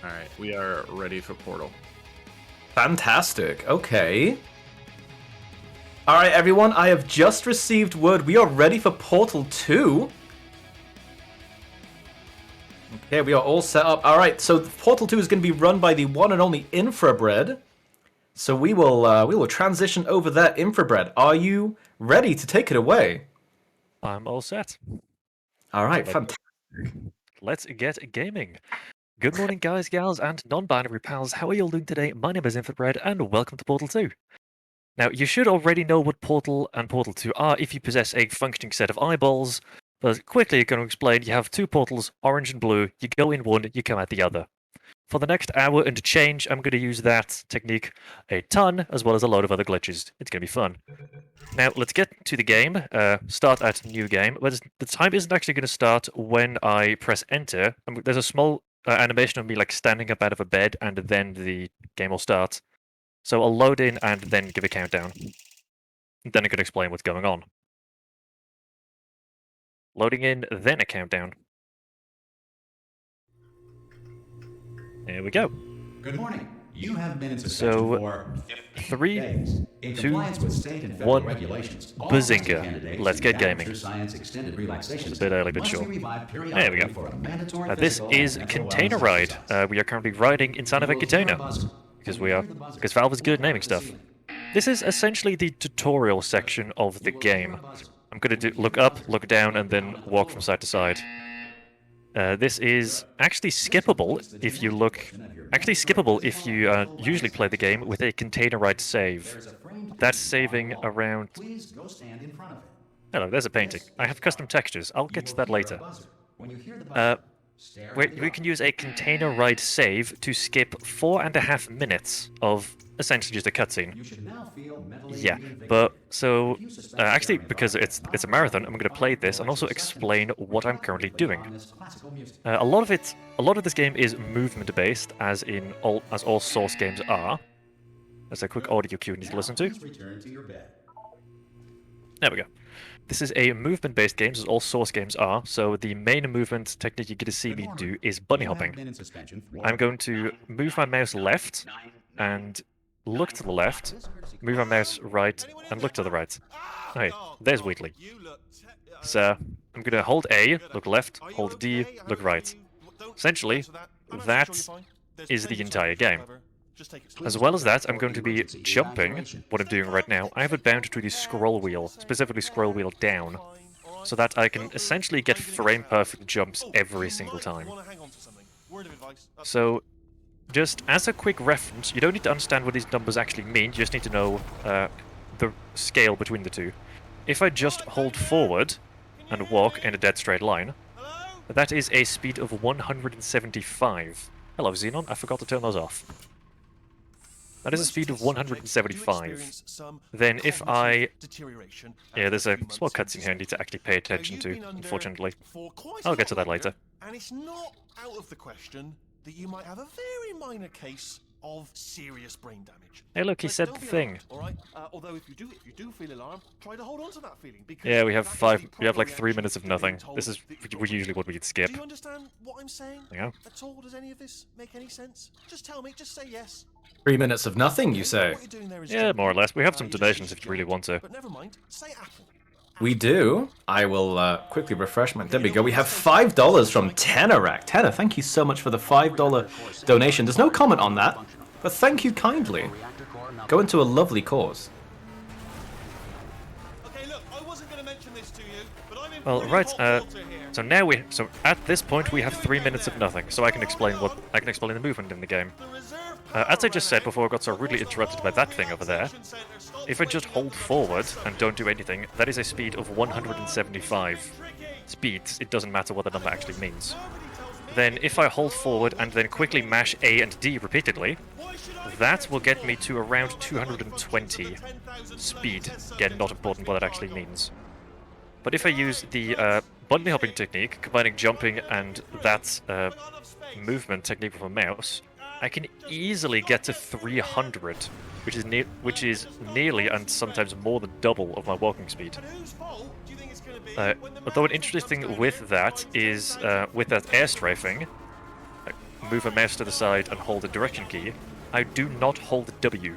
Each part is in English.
Alright, we are ready for Portal. Fantastic. Okay. All right, everyone. I have just received word we are ready for Portal 2. Okay, we are all set up. All right, so Portal 2 is going to be run by the one and only Infrabread. So we will transition over there. Infrabread, are you ready to take it away? I'm all set. All right, fantastic. Let's get gaming. Good morning, guys, gals, and non-binary pals. How are you all doing today? My name is Infrabread, and welcome to Portal 2. Now, you should already know what Portal and Portal 2 are if you possess a functioning set of eyeballs, but quickly I'm going to explain. You have two portals, orange and blue. You go in one, you come out the other. For the next hour and change, I'm going to use that technique a ton, as well as a load of other glitches. It's going to be fun. Now, let's get to the game. Start at new game. But the time isn't actually going to start when I press enter. There's a small animation of me like standing up out of a bed, and then the game will start. So I'll load in and then give a countdown. Then I can explain what's going on. Loading in, then a countdown. Here we go. Good morning. You have been in suspension So, for 3, days. In 2, compliance with state and federal 1, regulations, all bazinga. tested candidates Let's in get Natural gaming. Science extended relaxation It's a bit early, but must sure. be revived There we periodically go. for a mandatory This physical is and mental Container wellness Ride. exercise. We are currently riding inside of a You will hear container. buzzer. Because When we you are. hear the buzzer, Because Valve is good look up naming at the stuff. ceiling. This is essentially the tutorial section of the You will hear game. a buzzer. I'm going to When you look hear the up, buzzer, look down, and down then at the walk floor. from side to side. This is actually skippable if you look. Actually skippable if you usually play the game with a Container Ride save. There's a framed That's painting on saving the wall. around. Please go stand in front of it. Hello, there's a painting. I have custom textures. I'll You get to will that hear a later. buzzer. When you hear the Uh, buzzer, stare we at the can clock. use a Container Ride save to skip 4.5 minutes of essentially just a cutscene. You should now feel mentally Yeah, reinvigorated. but so If you suspect actually staring because above, it's a marathon, I'm going to play this and also explain what I'm currently doing. on this classical music. A lot of this game is movement based, as all Source games are. There's a quick audio cue you need to Now, listen to. please return to your bed. There we go. This is a movement-based game, as all Source games are, so the main movement technique you're going to see Good me morning. do is bunny You have hopping. been in suspension for I'm going to move my mouse left and look to the left, move my mouse right and look to the right. Okay, there's Wheatley. So I'm going to hold A, look left, hold D, look right. Essentially, that is the entire game. As well as that, I'm going to be jumping, what I'm doing right now. I have it bound to the scroll wheel, specifically scroll wheel down, so that I can essentially get frame-perfect jumps every single time. So, just as a quick reference, you don't need to understand what these numbers actually mean, you just need to know the scale between the two. If I just hold forward and walk in a dead straight line, that is a speed of 175. Hello, Xenon, I forgot to turn those off. That is a speed of 175. Then if I... Yeah, there's a small cutscene here I need to actually pay attention to, unfortunately. I'll get to that later. And it's not out of the question that you might have a very minor case of serious brain damage. Hey look, he But said don't the be thing. alarmed, all right? Although if you do feel alarmed, try to hold on to that feeling. Because Yeah, we have that is the we have like proper 3 minutes of reaction to being nothing. told This is that you're usually what we'd skip. Do you understand what I'm saying? Yeah. At all? Does any of this make any sense? Just tell me. Just say yes. 3 minutes of nothing, you say? What you're doing there is Yeah, more or less. We have some you just donations used if you really giant. want to. But never mind. Say apple. We do. I will quickly refresh my... There we go. We have $5 from Tenorak. Tenor, thank you so much for the $5 donation. There's no comment on that, but thank you kindly. Go into a lovely cause. Okay, look, I wasn't going to mention this to you, but I'm in Well, pretty right, hot water here. so at this point we have 3 minutes of nothing, so I can explain the movement in the game. The reserve As I just said power before I got so rudely interrupted by that thing over there, if I just hold forward and don't do anything, that is a speed of 175. Speeds, it doesn't matter what the number actually means. Then if I hold forward and then quickly mash A and D repeatedly, that will get me to around 220 speed. Again, not important what that actually means. But if I use the bunny hopping technique, combining jumping and that movement technique with a mouse, I can easily get to 300, which is nearly and sometimes more than double of my walking speed. Although an interesting thing with that is with that air strafing, move a mouse to the side and hold the direction key, I do not hold W,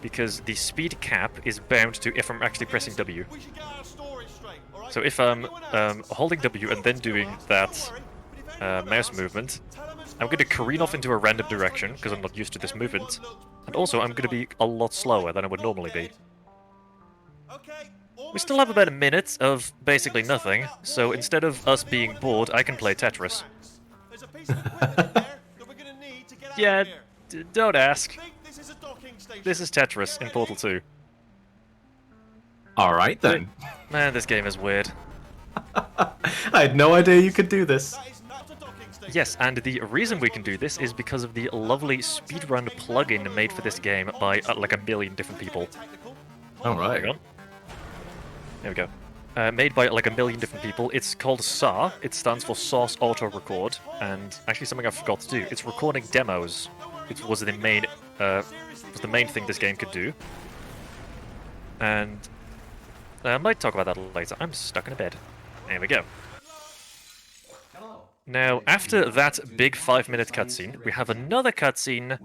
because the speed cap is bound to if I'm actually pressing W. We should get our story straight, all right? So if I'm Anyone else? holding W and then doing that mouse movement, I'm going to careen off into a random direction because I'm not used to this movement, and also I'm going to be a lot slower than I would normally be. We still have about a minute of basically nothing, so instead of us being bored, I can play Tetris. There's a piece of equipment in there that we're gonna need to get out Yeah, of here. don't ask. I think this is a docking station. This is Tetris in Get Portal ready. 2. Alright then. Man, this game is weird. I had no idea you could do this. That is not a docking station. Yes, and the reason we can do this is because of the lovely speedrun plugin made for this game by like a million different people. Alright. Hang on. There we go. Made by like a million different people. It's called SAR. It stands for Source Auto Record, and actually something I forgot to do. It's recording demos. It was the main thing this game could do. And I might talk about that later. I'm stuck in a bed. There we go. Now, after that big 5-minute cutscene, we have another cutscene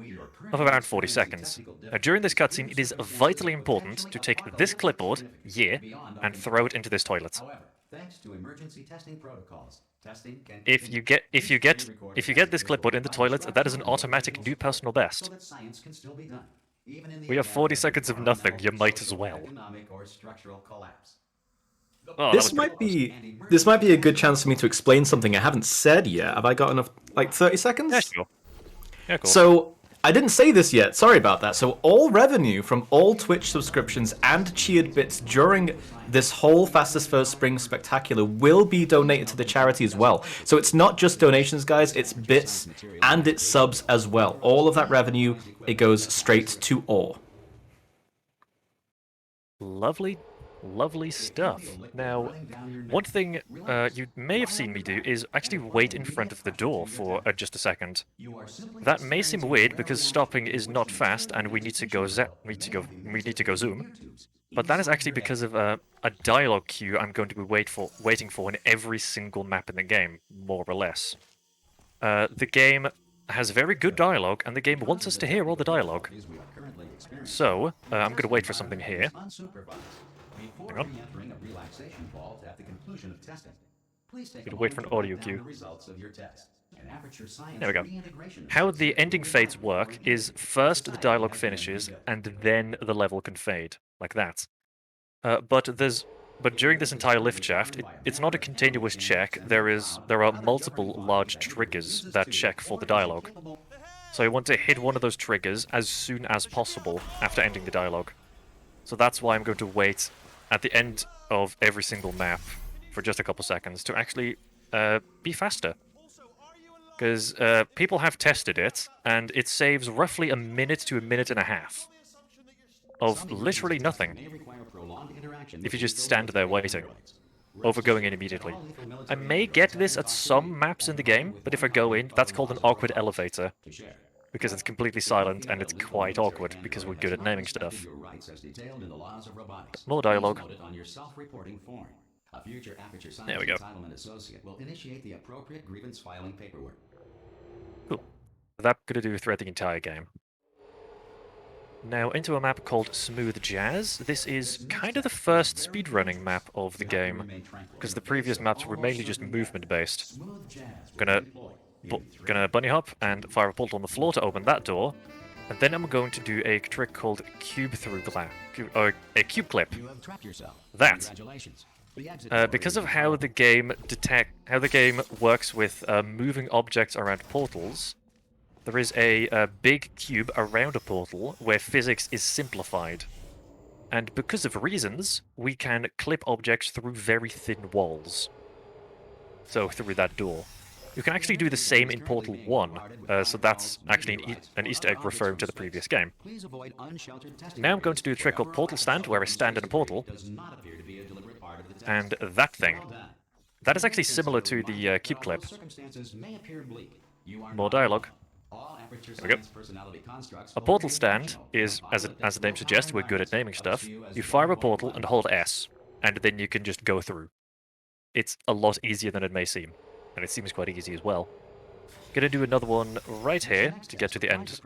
of around 40 seconds. Now, during this cutscene, it is vitally important to take this clipboard, yeah, and throw it into this toilet. Thanks to emergency testing protocols, testing can If you get this clipboard in the toilet, that is an automatic new personal best. so that science can still be done. Even in the We have event 40 of seconds of nothing. You might as environmental, well. economic, or structural collapse. Oh, This might be a good chance for me to explain something I haven't said yet. Have I got enough, like 30 seconds? Yeah, sure. Yeah, cool. So, I didn't say this yet, sorry about that. So all revenue from all Twitch subscriptions and cheered bits during this whole Fastest First Spring Spectacular will be donated to the charity as well. So it's not just donations, guys, it's bits and it's subs as well. All of that revenue, it goes straight to all. Lovely, lovely stuff. Now, one thing you may have seen me do is actually wait in front of the door for just a second. That may seem weird because stopping is not fast and we need to go zoom. But that is actually because of a dialogue queue I'm going to be waiting for in every single map in the game, more or less. The game has very good dialogue, and the game wants us to hear all the dialogue. So, I'm going to wait for something here. Hang on. Gonna wait for an audio cue. There we go. How the ending fades work is first the dialogue finishes, and then the level can fade, like that. But during this entire lift shaft, it's not a continuous check. There are multiple large triggers that check for the dialogue. So you want to hit one of those triggers as soon as possible after ending the dialogue. So that's why I'm going to wait at the end of every single map for just a couple seconds to actually be faster. Because people have tested it, and it saves roughly a minute to a minute and a half of literally nothing if you just stand there waiting, over going in immediately. I may get this at some maps in the game, but if I go in, that's called an awkward elevator, because it's completely silent and it's quite awkward because we're good at naming stuff. More dialogue. There we go. Cool. That's going to do throughout the entire game. Now into a map called Smooth Jazz. This is kind of the first speedrunning map of the game, because the previous maps were mainly just movement based. Gonna bunny hop and fire a portal on the floor to open that door, and then I'm going to do a trick called cube through glass, or a cube clip. That. Because of how the game works with moving objects around portals, there is a big cube around a portal where physics is simplified. And because of reasons, we can clip objects through very thin walls. So through that door. You can actually do the same in Portal 1, so that's actually an Easter egg referring to the previous game. Now I'm going to do a trick called Portal Stand, where I stand in a portal. And that thing. That is actually similar to the cube clip. More dialogue. There we go. A portal stand is, as the name suggests, we're good at naming stuff. You fire a portal and hold S, and then you can just go through. It's a lot easier than it may seem, and it seems quite easy as well. Gonna do another one right here to get to the end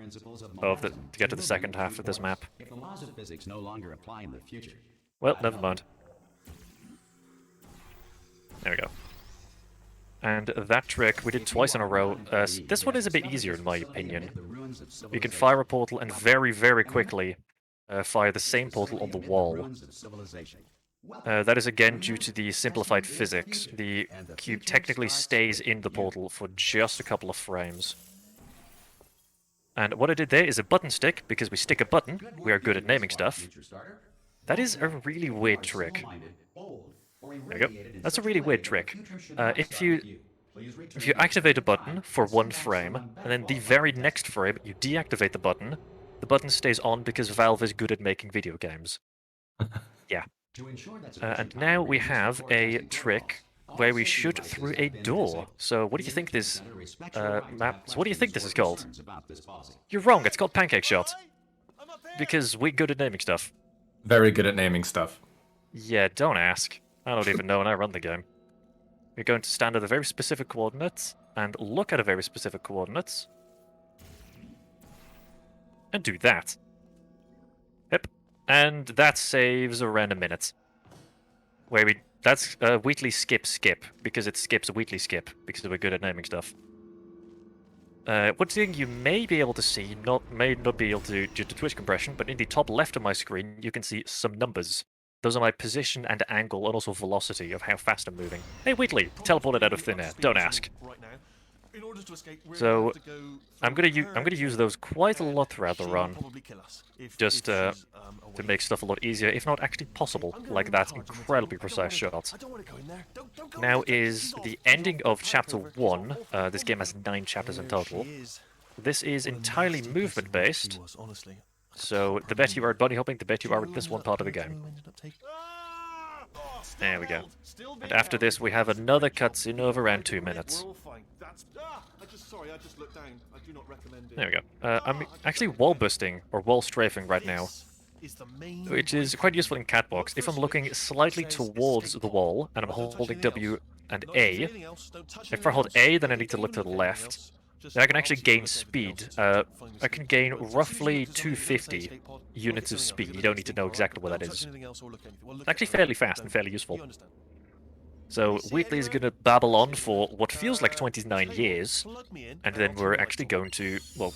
of to get to the second half of this map. If the laws of physics no longer apply in the future. Well, never mind. There we go. And that trick we did twice in a row. This one is a bit easier in my opinion. You can fire a portal and very, very quickly fire the same portal on the wall. That is again due to the simplified physics. The cube technically stays in the portal for just a couple of frames. And what I did there is a button stick, because we stick a button, we are good at naming stuff. That is a really weird trick. There we go. That's a really weird trick. If you activate a button for one frame, and then the very next frame you deactivate the button stays on because Valve is good at making video games. Yeah. And now we have a trick where we shoot through a door. So what do you think this map? So what do you think this is called? You're wrong. It's called Pancake Shot. Because we're good at naming stuff. Very good at naming stuff. Yeah, don't ask. I don't even know when I run the game. We're going to stand at a very specific coordinates and look at a very specific coordinates. And do that. Yep. And that saves around a minute. That's Wheatley skip, because it skips a Wheatley skip, because we're good at naming stuff. One thing you may be able to see, may not be able to due to Twitch compression, but in the top left of my screen, you can see some numbers. Those are my position and angle, and also velocity of how fast I'm moving. Hey, Wheatley, teleported out of thin air. Don't ask. So, I'm gonna use those quite a lot throughout the run, just to make stuff a lot easier, if not actually possible, like that incredibly precise shot. Now is the ending of Chapter 1. This game has 9 chapters in total. This is entirely movement-based, so the better you are at bunny hopping, the better you are at this one part of the game. There we go. And after this, we have another cutscene of around 2 minutes. There we go. I'm actually wall busting, or wall strafing right now, which is quite useful in Catbox. If I'm looking slightly towards the wall, and I'm holding W and A, if I hold A, then I need to look to the left. Then I can actually gain speed. I can gain roughly 250 units of speed. You don't need to know exactly what that is. It's actually fairly fast and fairly useful. So Wheatley is going to babble on for what feels like 29 years, and then we're actually going to, well,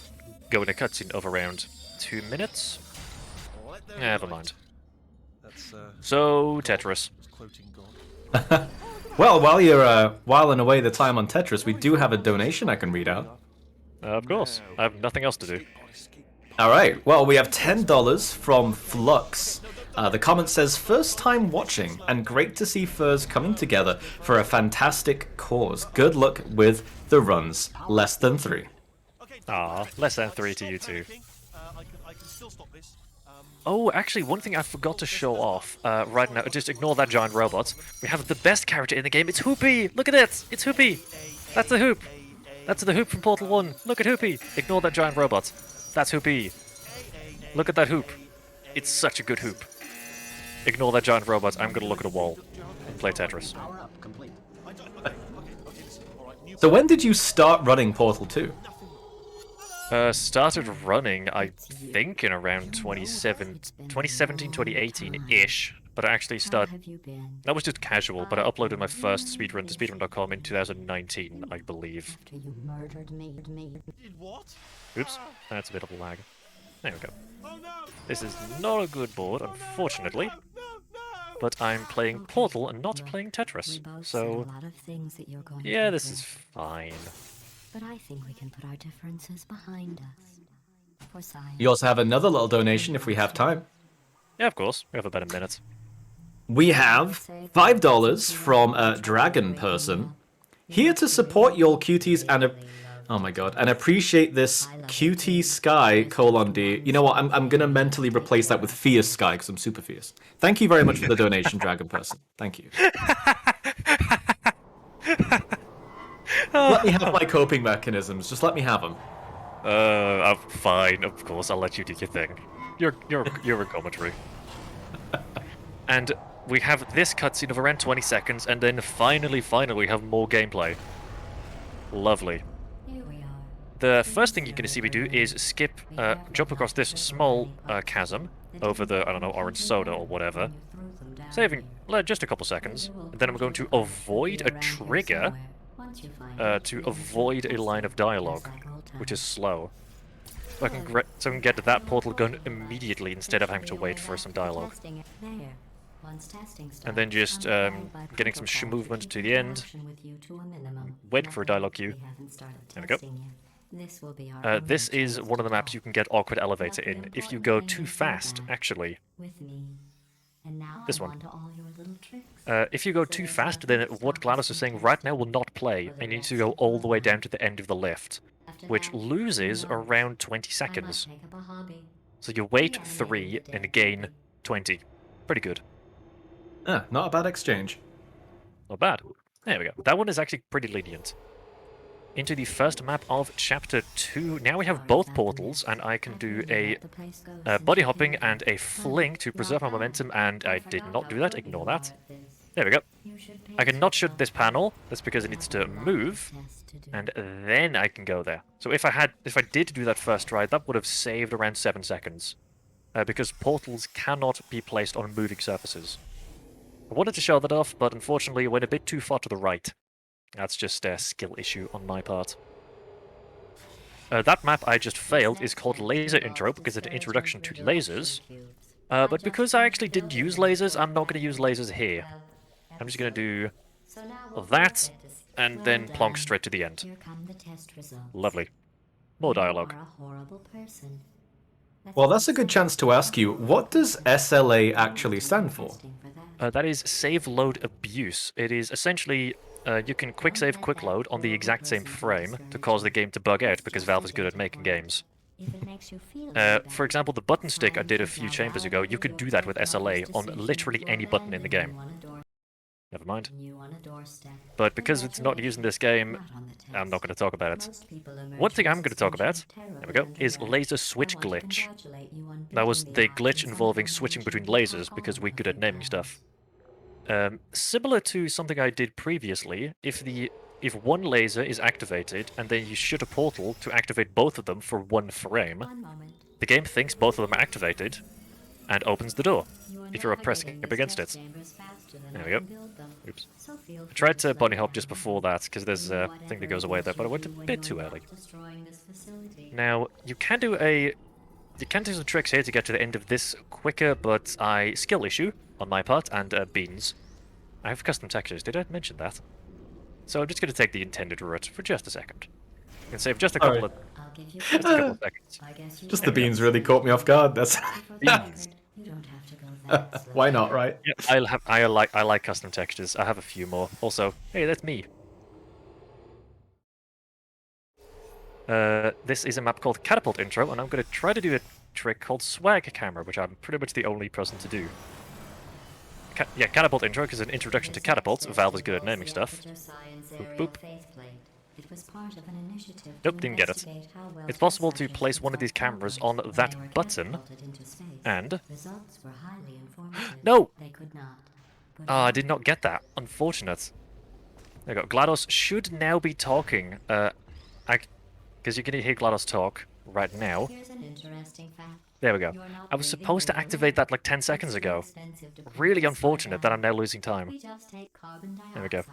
go in a cutscene of around 2 minutes. Never mind. So, Tetris. Well, while you're whiling away the time on Tetris, we do have a donation I can read out. Of course. I have nothing else to do. Alright, well, we have $10 from Flux. The comment says, first time watching, and great to see Furs coming together for a fantastic cause. Good luck with the runs. Less than 3. Ah, less than 3 to you too. Oh, actually, one thing I forgot to show off right now, just ignore that giant robot. We have the best character in the game, it's Hoopy! Look at it! It's Hoopy! That's the Hoop! That's the Hoop from Portal 1. Look at Hoopy! Ignore that giant robot. That's Hoopy. Look at that Hoop. It's such a good Hoop. Ignore that giant robot, I'm gonna look at a wall and play Tetris. So when did you start running Portal 2? Started running, I think, in around 2017, 2018-ish. But I actually started... That was just casual, but I uploaded my first speedrun to speedrun.com in 2019, I believe. Oops, that's a bit of a lag. There we go. This is not a good board, unfortunately. But I'm playing Portal and not playing Tetris, so... Yeah, this is fine. But I think we can put our differences behind us. For science. You also have another little donation if we have time. Yeah, of course. We have about a minute. We have $5 from a dragon person. Here to support your cuties and oh my god, and appreciate this cutie sky :D. You know what? I'm gonna mentally replace that with fierce sky because I'm super fierce. Thank you very much for the donation, dragon person. Thank you. Let me have my coping mechanisms. Just let me have them. I'm fine. Of course, I'll let you do your thing. You're a commentary. And we have this cutscene of around 20 seconds, and then finally we have more gameplay. Lovely. the first thing you're going to see me do is jump across this small chasm over the, I don't know, orange soda or whatever, saving just a couple seconds. And then I'm going to avoid a trigger to avoid a line of dialogue, which is slow. So I can get to that portal gun immediately instead of having to wait for some dialogue. And then just getting some movement to the end, waiting for a dialogue queue. There we go. This is one of the maps you can get awkward elevator in if you go too fast, actually. This one. If you go too fast, then what GLaDOS is saying right now will not play, and you need to go all the way down to the end of the lift, which loses around 20 seconds. So you wait 3 and gain 20. Pretty good. Ah, not a bad exchange. Not bad. There we go. That one is actually pretty lenient. Into the first map of Chapter 2. Now we have both portals, and I can do a body hopping and a fling to preserve my momentum, and I did not do that. Ignore that. There we go. I can not shoot this panel. That's because it needs to move, and then I can go there. So if I did do that first try, that would have saved around 7 seconds, because portals cannot be placed on moving surfaces. I wanted to show that off, but unfortunately it went a bit too far to the right. That's just a skill issue on my part. That map I just failed is called Laser Intro because it's an introduction to lasers. But because I actually didn't use lasers, I'm not going to use lasers here. I'm just going to do that, and then plonk straight to the end. Lovely. More dialogue. Well, that's a good chance to ask you, what does SLA actually stand for? That is Save Load Abuse. It is essentially... you can quick save, quick load on the exact same frame to cause the game to bug out because Valve is good at making games. For example, the button stick I did a few chambers ago, you could do that with SLA on literally any button in the game. Never mind. But because it's not used in this game, I'm not going to talk about it. One thing I'm going to talk about, there we go, is laser switch glitch. That was the glitch involving switching between lasers because we're good at naming stuff. Similar to something I did previously, if one laser is activated and then you shoot a portal to activate both of them for one frame, the game thinks both of them are activated and opens the door if you're pressing up against it. There we go. Oops. I tried to bunny hop just before that because there's a thing that goes away there, but I went a bit too early. Now, you can do some tricks here to get to the end of this quicker, but skill issue on my part, and beans. I have custom textures, did I mention that? So I'm just going to take the intended route for just a second. You can save just a couple of seconds. Just the beans really caught me off guard. That's Beans. why not, right? Yeah, I like custom textures. I have a few more. Also, hey, that's me. This is a map called Catapult Intro, and I'm going to try to do a trick called Swag Camera, which I'm pretty much the only person to do. Yeah, Catapult Intro, because an introduction to catapults. Valve is good at naming stuff. Boop, boop. Nope, didn't get it. It's possible to place one of these cameras on that button, and... No! Ah, I did not get that. Unfortunate. There we go. GLaDOS should now be talking. Because you can hear GLaDOS talk right now. There we go. I was supposed to activate that like 10 seconds ago. Really unfortunate that I'm now losing time. There we go.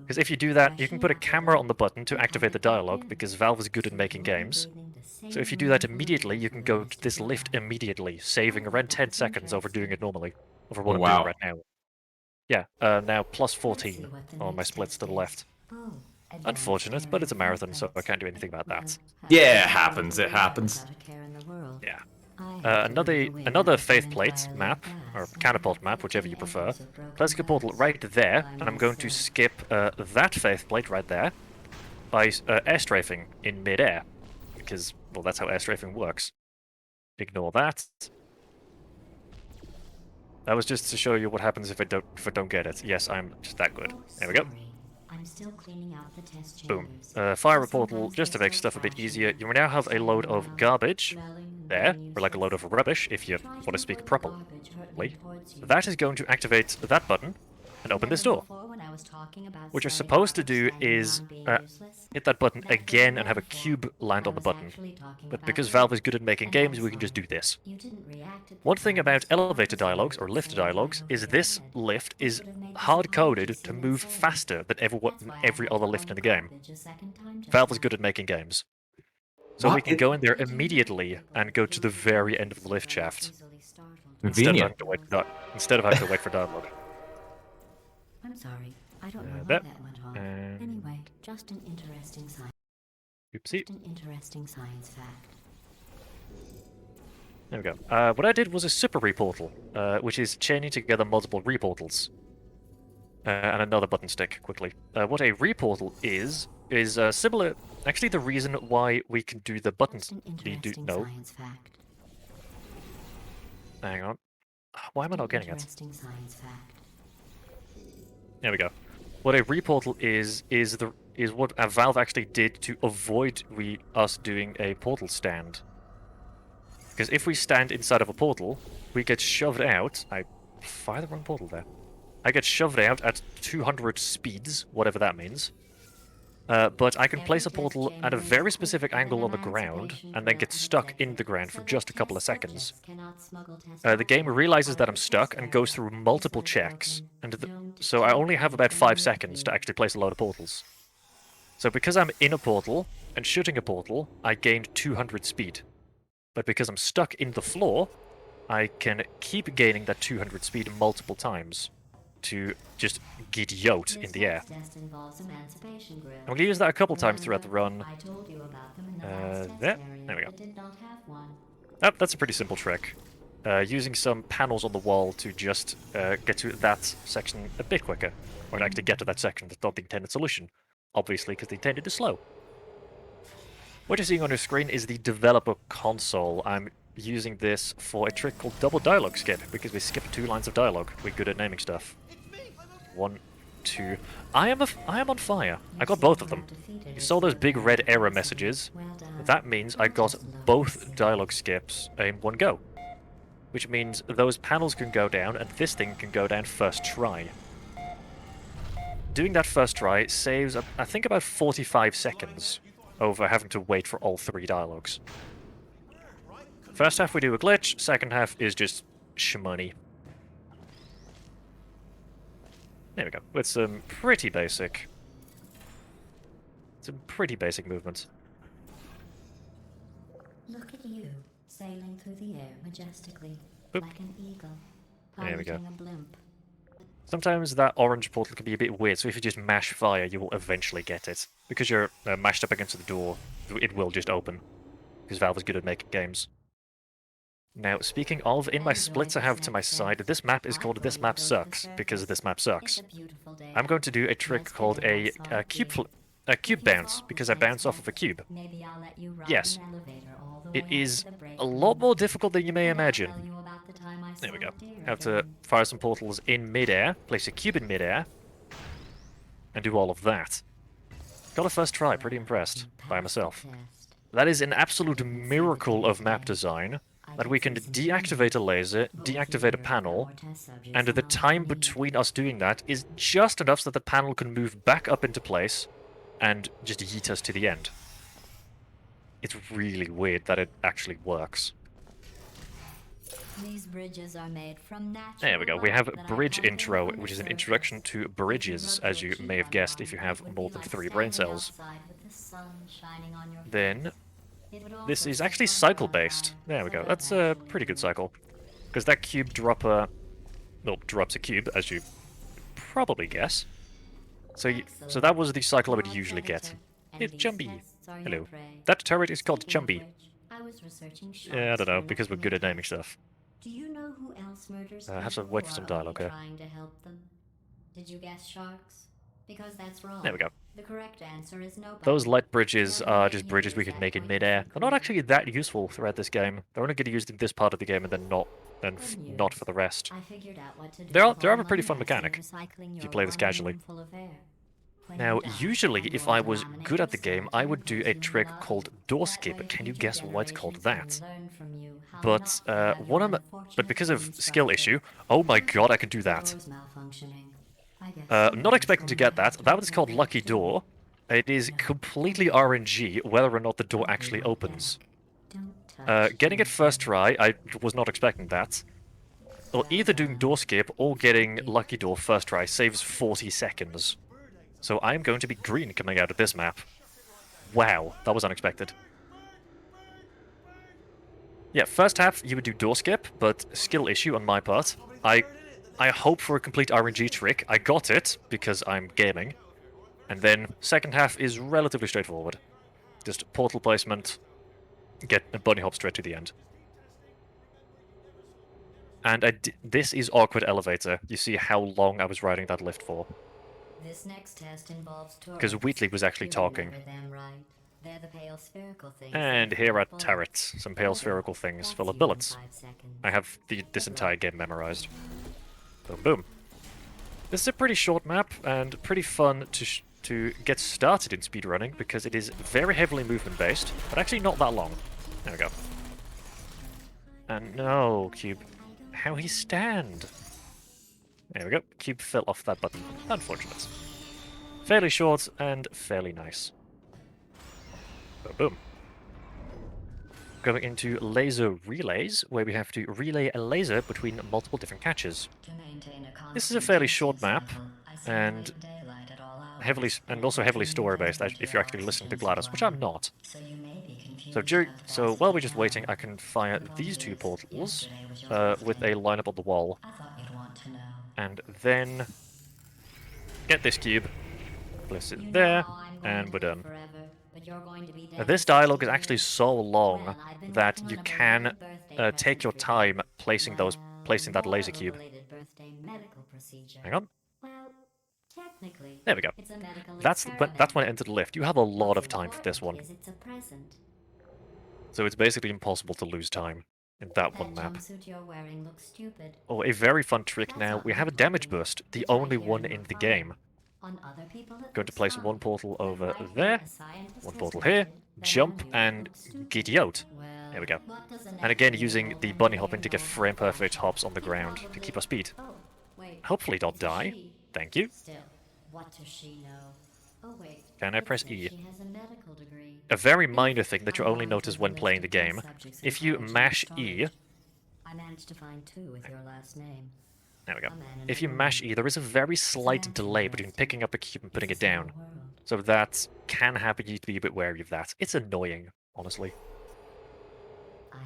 Because if you do that, you can put a camera on the button to activate the dialogue, because Valve is good at making games. So if you do that immediately, you can go to this lift immediately, saving around 10 seconds over doing it normally. Over what I'm doing right now. Yeah, now plus 14 on my splits to the left. Unfortunate, but it's a marathon, so I can't do anything about that. Yeah, it happens, it happens. Yeah. Another Faith Plate map, or Catapult map, whichever you prefer. Classic portal right there, and I'm going to skip that Faith Plate right there by air strafing in mid-air, because, well, that's how air strafing works. Ignore that. That was just to show you what happens if I don't get it. Yes, I'm just that good. There we go. Boom. Fire a portal just to make stuff a bit easier. You now have a load of garbage there, or like a load of rubbish, if you want to speak properly. That is going to activate that button, and open this door. What you're supposed to do is hit that button again and have a cube land on the button. But because Valve is good at making games, we can just do this. One thing about elevator dialogues, or lift dialogues, is this lift is hard-coded to move faster than every other lift in the game. Valve is good at making games. So we can go in there immediately and go to the very end of the lift shaft. Instead of having to wait for dialogue. I'm sorry. I don't know how that went on. and- Anyway, just an interesting science. Oopsie. An interesting science fact. There we go. What I did was a super reportal, which is chaining together multiple reportals. And another button stick, quickly. What a reportal is similar... Actually, the reason why we can do the buttons... Science fact. Hang on. Why am I not getting it? Science fact. There we go. What a reportal is what Valve actually did to avoid us doing a portal stand. Because if we stand inside of a portal, we get shoved out. I fired the wrong portal there. I get shoved out at 200 speeds, whatever that means. But I can place a portal at a very specific angle on the ground, and then get stuck in the ground for just a couple of seconds. The game realizes that I'm stuck and goes through multiple checks, so I only have about 5 seconds to actually place a load of portals. So because I'm in a portal and shooting a portal, I gained 200 speed. But because I'm stuck in the floor, I can keep gaining that 200 speed multiple times to just get yoked in the air. I'm going to use that a couple times throughout the run. There we go. Oh, that's a pretty simple trick. Using some panels on the wall to just get to that section a bit quicker. Or actually get to that section that's not the intended solution. Obviously, because the intended is slow. What you're seeing on your screen is the developer console. I'm using this for a trick called double dialogue skip, because we skip 2 lines of dialogue. We're good at naming stuff. 1, 2... I am on fire. I got both of them. You saw those big red error messages. That means I got both dialogue skips in one go. Which means those panels can go down, and this thing can go down first try. Doing that first try saves, I think, about 45 seconds over having to wait for all 3 dialogues. First half we do a glitch, second half is just shmoney. There we go, with some pretty basic... movements. Look at you, sailing through the air majestically, Boop. like an eagle, There we go. piloting a blimp. Sometimes that orange portal can be a bit weird, so if you just mash fire, you will eventually get it. Because you're mashed up against the door, it will just open. Because Valve is good at making games. Now, speaking of, in my splits I have to my side, this map is called This Map Sucks, because this map sucks. I'm going to do a trick called a cube bounce, because I bounce off of a cube. Yes. It is a lot more difficult than you may imagine. There we go. Have to fire some portals in midair, place a cube in midair, and do all of that. Got a first try, pretty impressed by myself. That is an absolute miracle of map design, that we can deactivate a laser, deactivate a panel, and the time between us doing that is just enough so that the panel can move back up into place and just yeet us to the end. It's really weird that it actually works. These bridges are made from natural There we go, we have rock that Bridge I pulled Intro, from which is an the introduction surface. to bridges, as you may have guessed if you have more than 3 brain cells. Then, this is actually cycle-based. There we go, that's a pretty good cycle. Because that cube dropper... well, drops a cube, as you probably guess. So that was the cycle I would usually get. It's Chumby. Hello. That turret is called Chumby. Yeah, I don't know, because we're good at naming stuff. Do you know who else murders I have to people wait for who some are dialogue only here. trying to help them? Did you guess sharks? Because that's wrong. There we go. The correct answer is nobody. Those light bridges are just bridges we can make in midair. They're not actually that useful throughout this game. They're only getting used in this part of the game and then not for the rest. I figured out what to do They are with a all pretty my fun mess mechanic, recycling if you your play this 1 casually. room full of air. When Now, you die, usually I'm if going I to was laminate good at the yourself game, I into would do a person trick love. called door That skip. way Can you future guess why it's called generations that? can learn from you how But not to have your but because of unfortunate skill dreams issue, frustrate. oh my god, I can do that. Doors malfunctioning. Not expecting to get that. That one's called Lucky Door. It is completely RNG whether or not the door actually opens. Getting it first try, I was not expecting that. Well, either doing door skip or getting Lucky Door first try saves 40 seconds. So I'm going to be green coming out of this map. Wow, that was unexpected. Yeah, first half you would do door skip, but skill issue on my part. I hope for a complete RNG trick. I got it because I'm gaming. And then second half is relatively straightforward. Just portal placement, get a bunny hop straight to the end. And this is awkward elevator. You see how long I was riding that lift for. This next test involves Because Wheatley was actually talking. Right. They're the pale spherical things And here are turrets, some pale spherical things full of bullets. I have this entire game memorized. Boom, boom. This is a pretty short map and pretty fun to get started in speedrunning because it is very heavily movement based, but actually not that long. There we go. And no, Cube. How he stand? There we go. Cube fell off that button. Unfortunate. Fairly short and fairly nice. Boom, boom. Going into laser relays, where we have to relay a laser between multiple different catches. This is a fairly short map, and also heavily story-based if you're actually listening to GLaDOS, which I'm not. So while we're just waiting, I can fire these two portals with a lineup on the wall, and then get this cube, place it there, and we're done. This dialogue is actually so long that you can take your time placing that laser cube. Hang on. There we go. That's when I enter the lift. You have a lot of time for this one. So it's basically impossible to lose time in that one map. Oh, a very fun trick now. We have a damage burst, the only one in the game. Going to place one portal over there, one portal here, jump, and giddy out. There we go. And again, using the bunny hopping to get frame-perfect hops on the ground to keep our speed. Hopefully don't die. Thank you. Can I press E? A very minor thing that you only notice when playing the game. If you mash E... There we go. If you mash E, there is a very slight delay between picking up a cube and putting it down. So that can happen, you need to be a bit wary of that. It's annoying, honestly.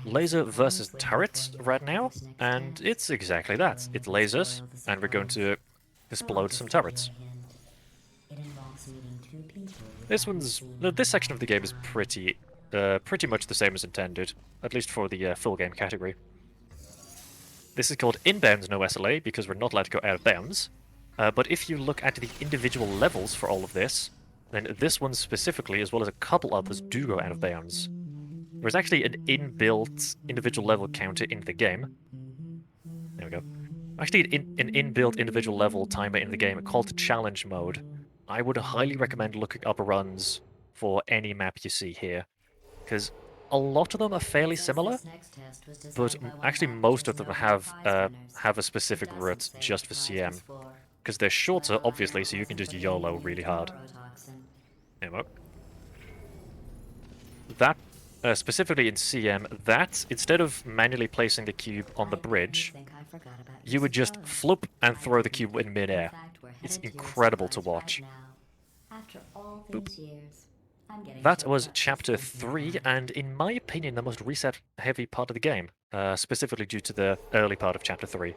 Laser versus turret right now, and it's exactly that. It's lasers, and we're going to explode some turrets. This section of the game is pretty much the same as intended, at least for the full game category. This is called inbounds no SLA because we're not allowed to go out of bounds. But if you look at the individual levels for all of this, then this one specifically, as well as a couple others, do go out of bounds. There's actually an inbuilt individual level counter in the game. There we go. Actually, an inbuilt individual level timer in the game called challenge mode. I would highly recommend looking up runs for any map you see here, because a lot of them are fairly similar, but actually most of them have a specific route just for CM, because they're shorter, obviously, so you can just YOLO really hard. There we go. That, specifically in CM, that, instead of manually placing the cube on the bridge, you would just flip and throw the cube in midair. It's incredible to watch. Boop. That was Chapter 3, and in my opinion, the most reset-heavy part of the game, specifically due to the early part of Chapter 3.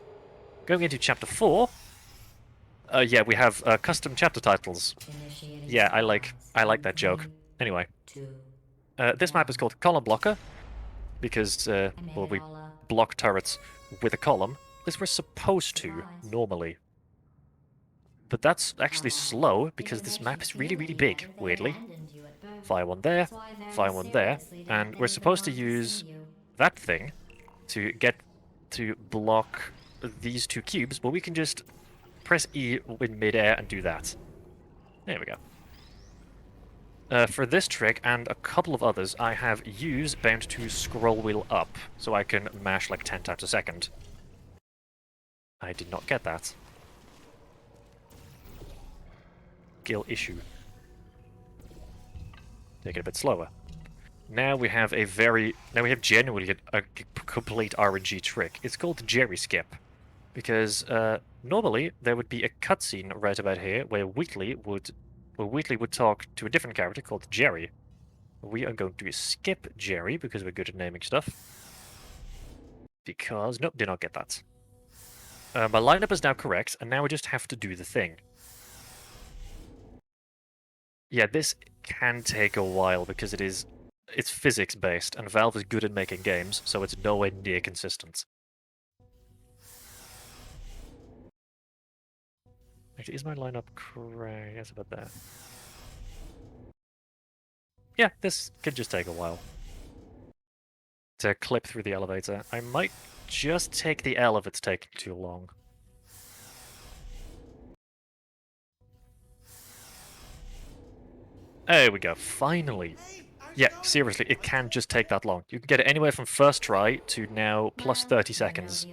Going into Chapter 4, yeah, we have custom chapter titles. Yeah, I like that joke. Anyway, this map is called Column Blocker, because, well, we block turrets with a column. This we're supposed to, normally. But that's actually slow, because this map is really, really big, weirdly. Fire one there, and we're supposed to use that thing to block these two cubes, but we can just press E in midair and do that. There we go. For this trick, and a couple of others, I have use bound to scroll wheel up, so I can mash like 10 times a second. I did not get that. skill issue. Take it a bit slower. Now we have genuinely a complete RNG trick. It's called Jerry Skip. Because normally there would be a cutscene right about here where Wheatley would talk to a different character called Jerry. We are going to skip Jerry because we're good at naming stuff. Because nope, did not get that. My lineup is now correct, and now we just have to do the thing. Yeah, this can take a while because it's physics based, and Valve is good at making games, so it's nowhere near consistent. Actually, is my lineup correct? Yes, about that. Yeah, this could just take a while to clip through the elevator. I might just take the L if it's taking too long. There we go, finally. Yeah, seriously, it can just take that long. You can get it anywhere from first try to now plus 30 seconds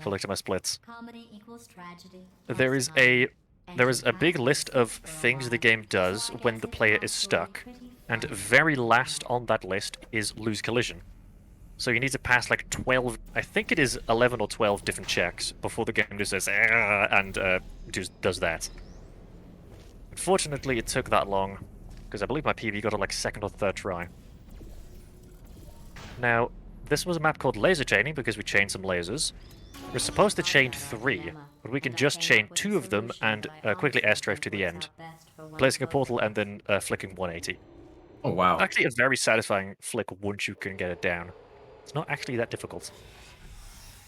for looking at my splits. There is a big list of things the game does when the player is stuck, and very last on that list is lose collision. So you need to pass like 12, I think it is 11 or 12 different checks before the game just says and does that. Unfortunately, it took that long, because I believe my PB got it like second or third try. Now, this was a map called laser chaining because we chained some lasers. We're supposed to chain 3, but we can just chain 2 of them and quickly airstrafe to the end, placing a portal and then flicking 180. Oh, wow. Actually, a very satisfying flick once you can get it down. It's not actually that difficult.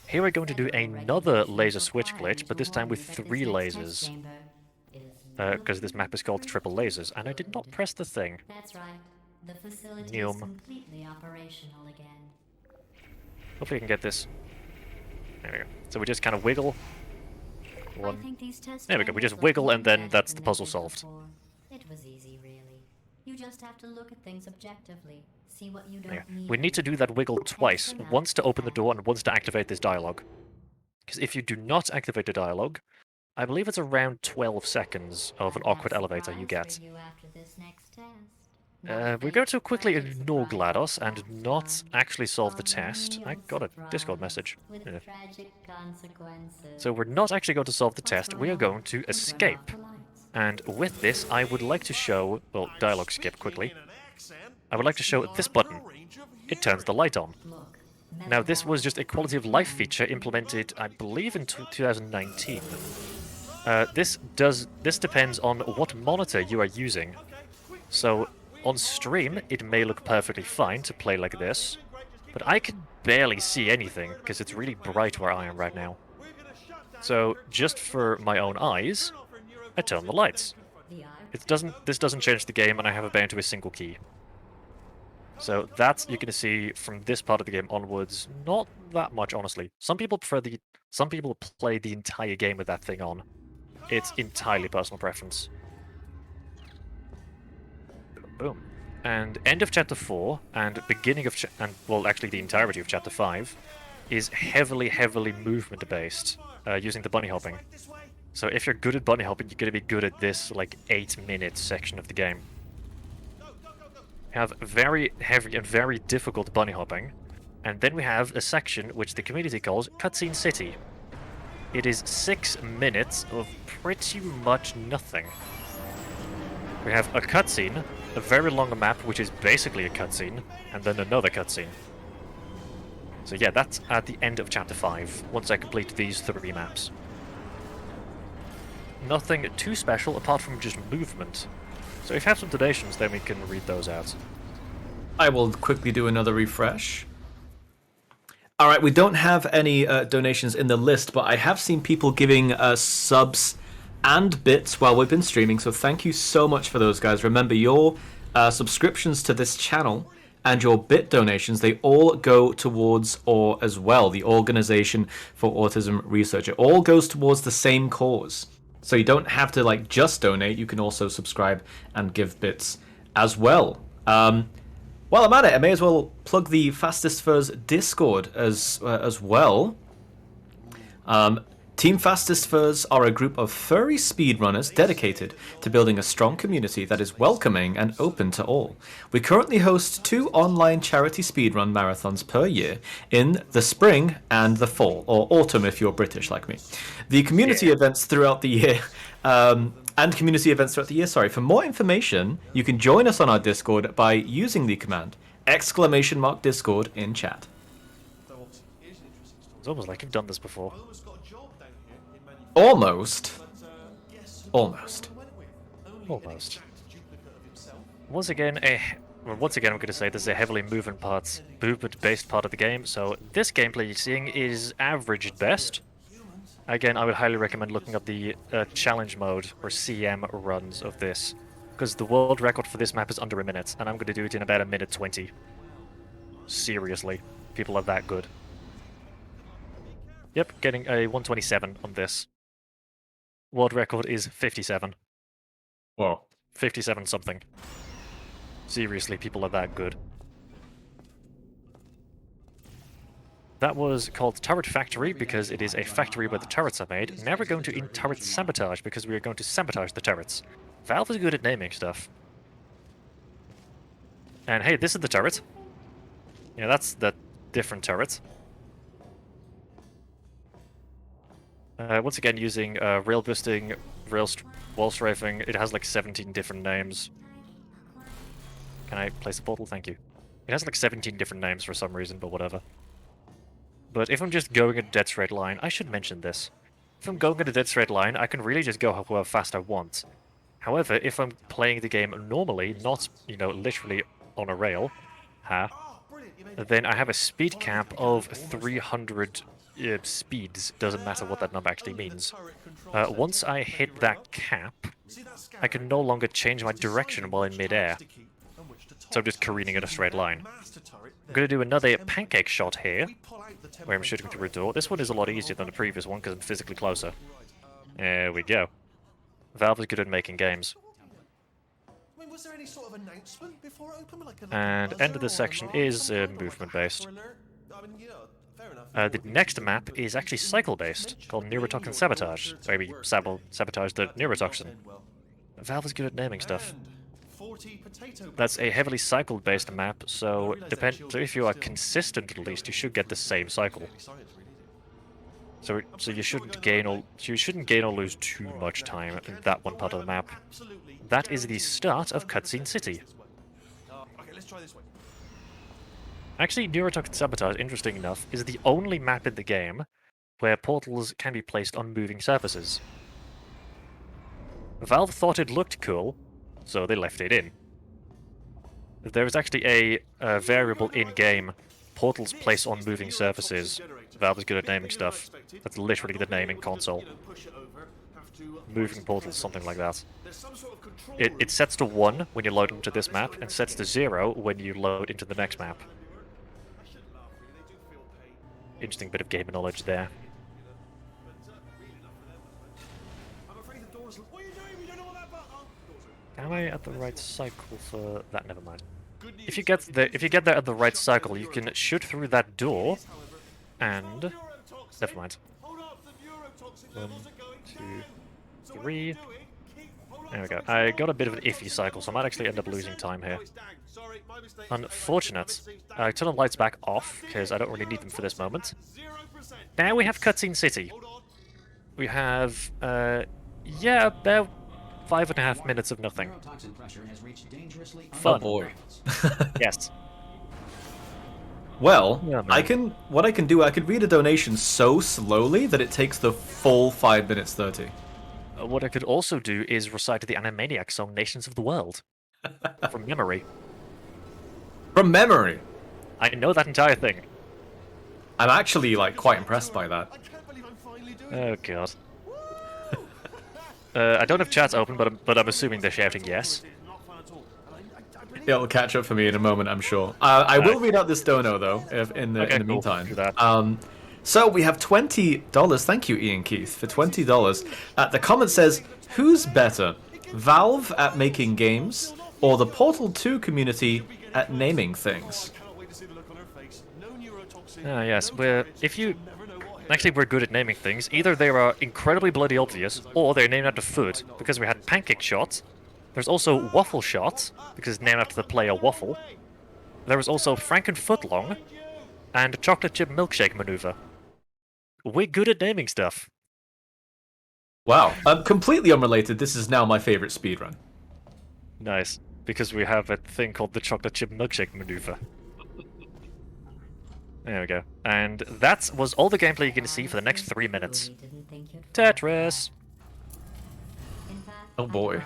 Here we're going to do another laser switch glitch, but this time with 3 lasers. Because this map is called Triple Lasers, and I did not press the thing. That's right. The facility is completely operational again. Hopefully I can get this. There we go. So we just kind of wiggle. I think these test There we go. We just chambers wiggle, look and then better that's than the they puzzle did solved. before. It was easy, really. You just have to look at things objectively. See what you don't Yeah. need. We need to do that wiggle twice. Once to open the door and once to activate this dialogue. Because if you do not activate the dialogue, I believe it's around 12 seconds of an awkward elevator you get. We're going to quickly ignore GLaDOS and not actually solve the test. I got a Discord message. Yeah. So we're not actually going to solve the test, we are going to escape. And with this, I would like to show, well, dialogue skip quickly. I would like to show this button. It turns the light on. Now this was just a quality of life feature implemented, I believe, in 2019. This depends on what monitor you are using. So on stream, it may look perfectly fine to play like this, but I can barely see anything because it's really bright where I am right now. So just for my own eyes, I turn the lights. This doesn't change the game, and I have it bound to a single key. So that's, you can see from this part of the game onwards, not that much, honestly. Some people play the entire game with that thing on. It's entirely personal preference. Boom. And end of chapter 4 and beginning of well, actually the entirety of chapter 5 is heavily movement based, using the bunny hopping. So if you're good at bunny hopping, you're going to be good at this like 8-minute section of the game. We have very heavy and very difficult bunny hopping, and then we have a section which the community calls Cutscene City. It is 6 minutes of pretty much nothing. We have a cutscene, a very long map which is basically a cutscene, and then another cutscene. So yeah, that's at the end of chapter 5, once I complete these 3 maps. Nothing too special apart from just movement. So if you have some donations, then we can read those out. I will quickly do another refresh. All right, we don't have any donations in the list, but I have seen people giving subs and bits while we've been streaming, so thank you so much for those, guys. Remember, your subscriptions to this channel and your bit donations, they all go towards, or as well, the Organization for Autism Research. It all goes towards the same cause. So you don't have to like just donate, you can also subscribe and give bits as well. While I'm at it, I may as well plug the Fastest Furs Discord as well. Team Fastest Furs are a group of furry speedrunners dedicated to building a strong community that is welcoming and open to all. We currently host 2 online charity speedrun marathons per year in the spring and the fall, or autumn if you're British like me. The community events throughout the year, For more information, you can join us on our Discord by using the command !Discord in chat. It's almost like you've done this before. Almost. Almost. Almost. Once again, I'm going to say this is a heavily movement-based part of the game, so this gameplay you're seeing is average at best. Again, I would highly recommend looking up the challenge mode or CM runs of this, because the world record for this map is under a minute, and I'm going to do it in about 1:20. Seriously, people are that good. Yep, getting a 127 on this. World record is 57. Whoa. 57 something. Seriously, people are that good. That was called Turret Factory because it is a factory where the turrets are made. Now we're going to turret sabotage because we are going to sabotage the turrets. Valve is good at naming stuff. And hey, this is the turret. Yeah, that's the different turret. Once again, using rail boosting, wall strafing. It has like 17 different names. Can I place a portal? Thank you. It has like 17 different names for some reason, but whatever. But if I'm just going a dead straight line, I should mention this. If I'm going at a dead straight line, I can really just go however fast I want. However, if I'm playing the game normally, not, literally on a rail, then I have a speed cap of 300 speeds. Doesn't matter what that number actually means. Once I hit that cap, I can no longer change my direction while in midair. So I'm just careening in a straight line. I'm going to do another pancake shot here, where I'm shooting through a door. This one is a lot easier than the previous one because I'm physically closer. There we go. Valve is good at making games. And end of this section is movement-based. The next map is actually cycle-based, called Neurotoxin Sabotage, where we sabotage the neurotoxin. Valve is good at naming stuff. That's a heavily cycle-based map, so if you are consistent at least, you should get the same cycle. So you shouldn't gain or lose too much time in that one part of the map. That is the start of Cutscene City. Actually, Neurotoxin Sabotage, interesting enough, is the only map in the game where portals can be placed on moving surfaces. Valve thought it looked cool, so they left it in. There is actually a variable in-game, portals place on moving surfaces. Valve is good at naming stuff. That's literally the naming console. Moving portals, something like that. It sets to 1 when you load into this map, and sets to 0 when you load into the next map. Interesting bit of game knowledge there. Am I at the right cycle for that? Never mind. If you get there at the right cycle, you can shoot through that door, and never mind. 1, 2, 3. There we go. I got a bit of an iffy cycle, so I might actually end up losing time here. Unfortunate. I turn the lights back off because I don't really need them for this moment. Now we have Cutscene City. We have about 5.5 minutes of nothing. Fun. Oh boy. Yes. Well, Yeah, man. I can read a donation so slowly that it takes the full 5 minutes 30. What I could also do is recite the Animaniac song "Nations of the World" from memory. From memory. I know that entire thing. I'm actually quite impressed by that. Oh god. I don't have chats open, but I'm assuming they're shouting yes. It'll catch up for me in a moment, I'm sure. I will read out this dono though, in the Cool. meantime. Do that. So we have $20. Thank you, Ian Keith, for $20. The comment says, "Who's better, Valve at making games, or the Portal 2 community at naming things?" see the look on her face. No neurotoxin. Ah, yes. no We're targets, if you she'll never know what hit actually we're good at naming things. Either they are incredibly bloody obvious, or they're named after food. Because we had pancake shot. There's also waffle shot because it's named after the player Waffle. There was also Frankenfootlong and chocolate chip milkshake maneuver. We're good at naming stuff. Wow. Completely unrelated, this is now my favorite speedrun. Nice, because we have a thing called the chocolate chip milkshake maneuver. There we go. And that was all the gameplay you're going to see for the next 3 minutes. Tetris! Oh boy.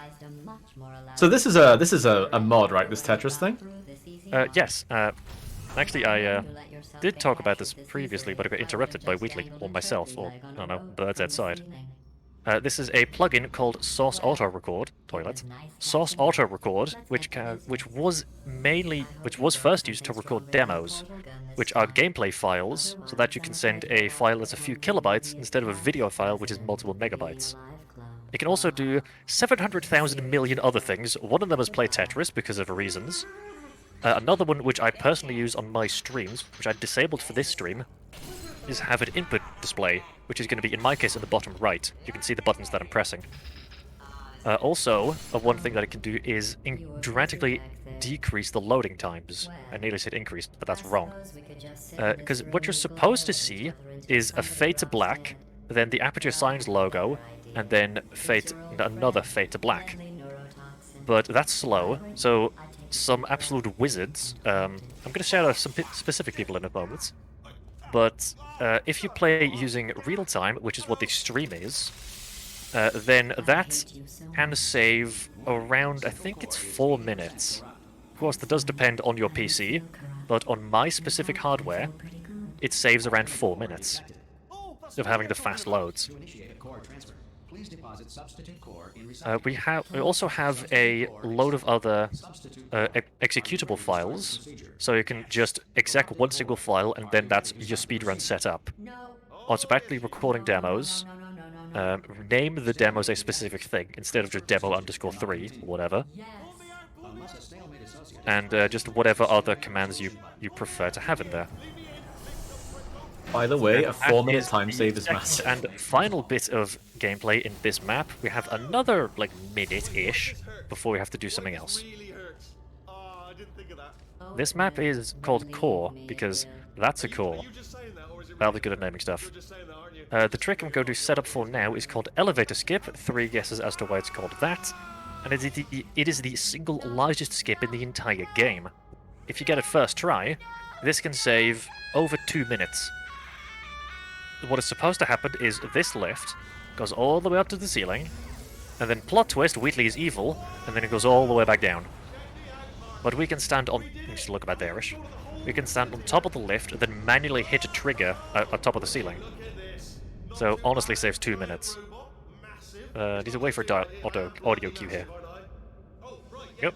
So this is a mod, right? This Tetris thing? Yes. Actually, I did talk about this previously, but I got interrupted by Wheatley, or myself, or, I don't know, birds outside. This is a plugin called Source Auto Record toilet. Source Auto Record, which was first used to record demos, which are gameplay files, so that you can send a file that's a few kilobytes instead of a video file which is multiple megabytes. It can also do 700,000 million other things. One of them is play Tetris because of reasons. Another one which I personally use on my streams, which I disabled for this stream, is have an input display, which is going to be, in my case, in the bottom right. You can see the buttons that I'm pressing. Also, one thing that it can do is dramatically decrease the loading times. I nearly said increase, but that's wrong. Because what you're supposed to see is a fade to black, then the Aperture Science logo, and then another fade to black. But that's slow, so some absolute wizards, I'm going to shout out some specific people in a moment, but if you play using real time, which is what the stream is, then that can save around, I think it's 4 minutes. Of course, that does depend on your PC, but on my specific hardware, it saves around 4 minutes of having the fast loads. We also have a load of other executable files, so you can just exec one single file and then that's your speedrun setup. Automatically recording demos, name the demos a specific thing instead of just demo_3 or whatever, and just whatever other commands you prefer to have in there. By the way, a 4-minute time save is massive. And final bit of gameplay in this map, we have another, like, minute-ish before we have to do something else. This map is called Core, because that's a core. I'll be good at naming stuff. The trick I'm going to set up for now is called Elevator Skip. 3 guesses as to why it's called that. And it is the single largest skip in the entire game. If you get it first try, this can save over 2 minutes. What is supposed to happen is this lift goes all the way up to the ceiling, and then plot twist, Wheatley is evil, and then it goes all the way back down. But we can stand on... Just look about there-ish. We can stand on top of the lift, and then manually hit a trigger on top of the ceiling. So, honestly saves 2 minutes. Need to wait for audio cue here. Yep.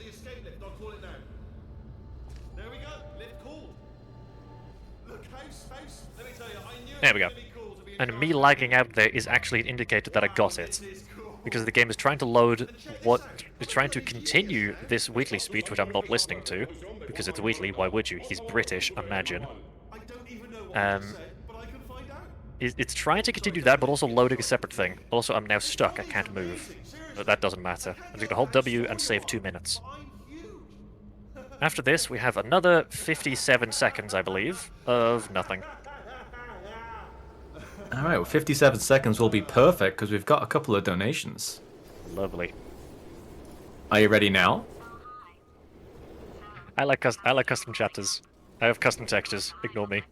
There we go. And me lagging out there is actually an indicator that I got it. Because the game is trying to load it's trying to continue this Wheatley speech, which I'm not listening to. Because it's Wheatley, why would you? He's British, imagine. It's trying to continue that, but also loading a separate thing. Also, I'm now stuck, I can't move. But that doesn't matter. I'm just gonna hold W and save 2 minutes. After this, we have another 57 seconds, I believe, of nothing. Alright, well 57 seconds will be perfect because we've got a couple of donations. Lovely. Are you ready now? I like custom chapters. I have custom textures. Ignore me.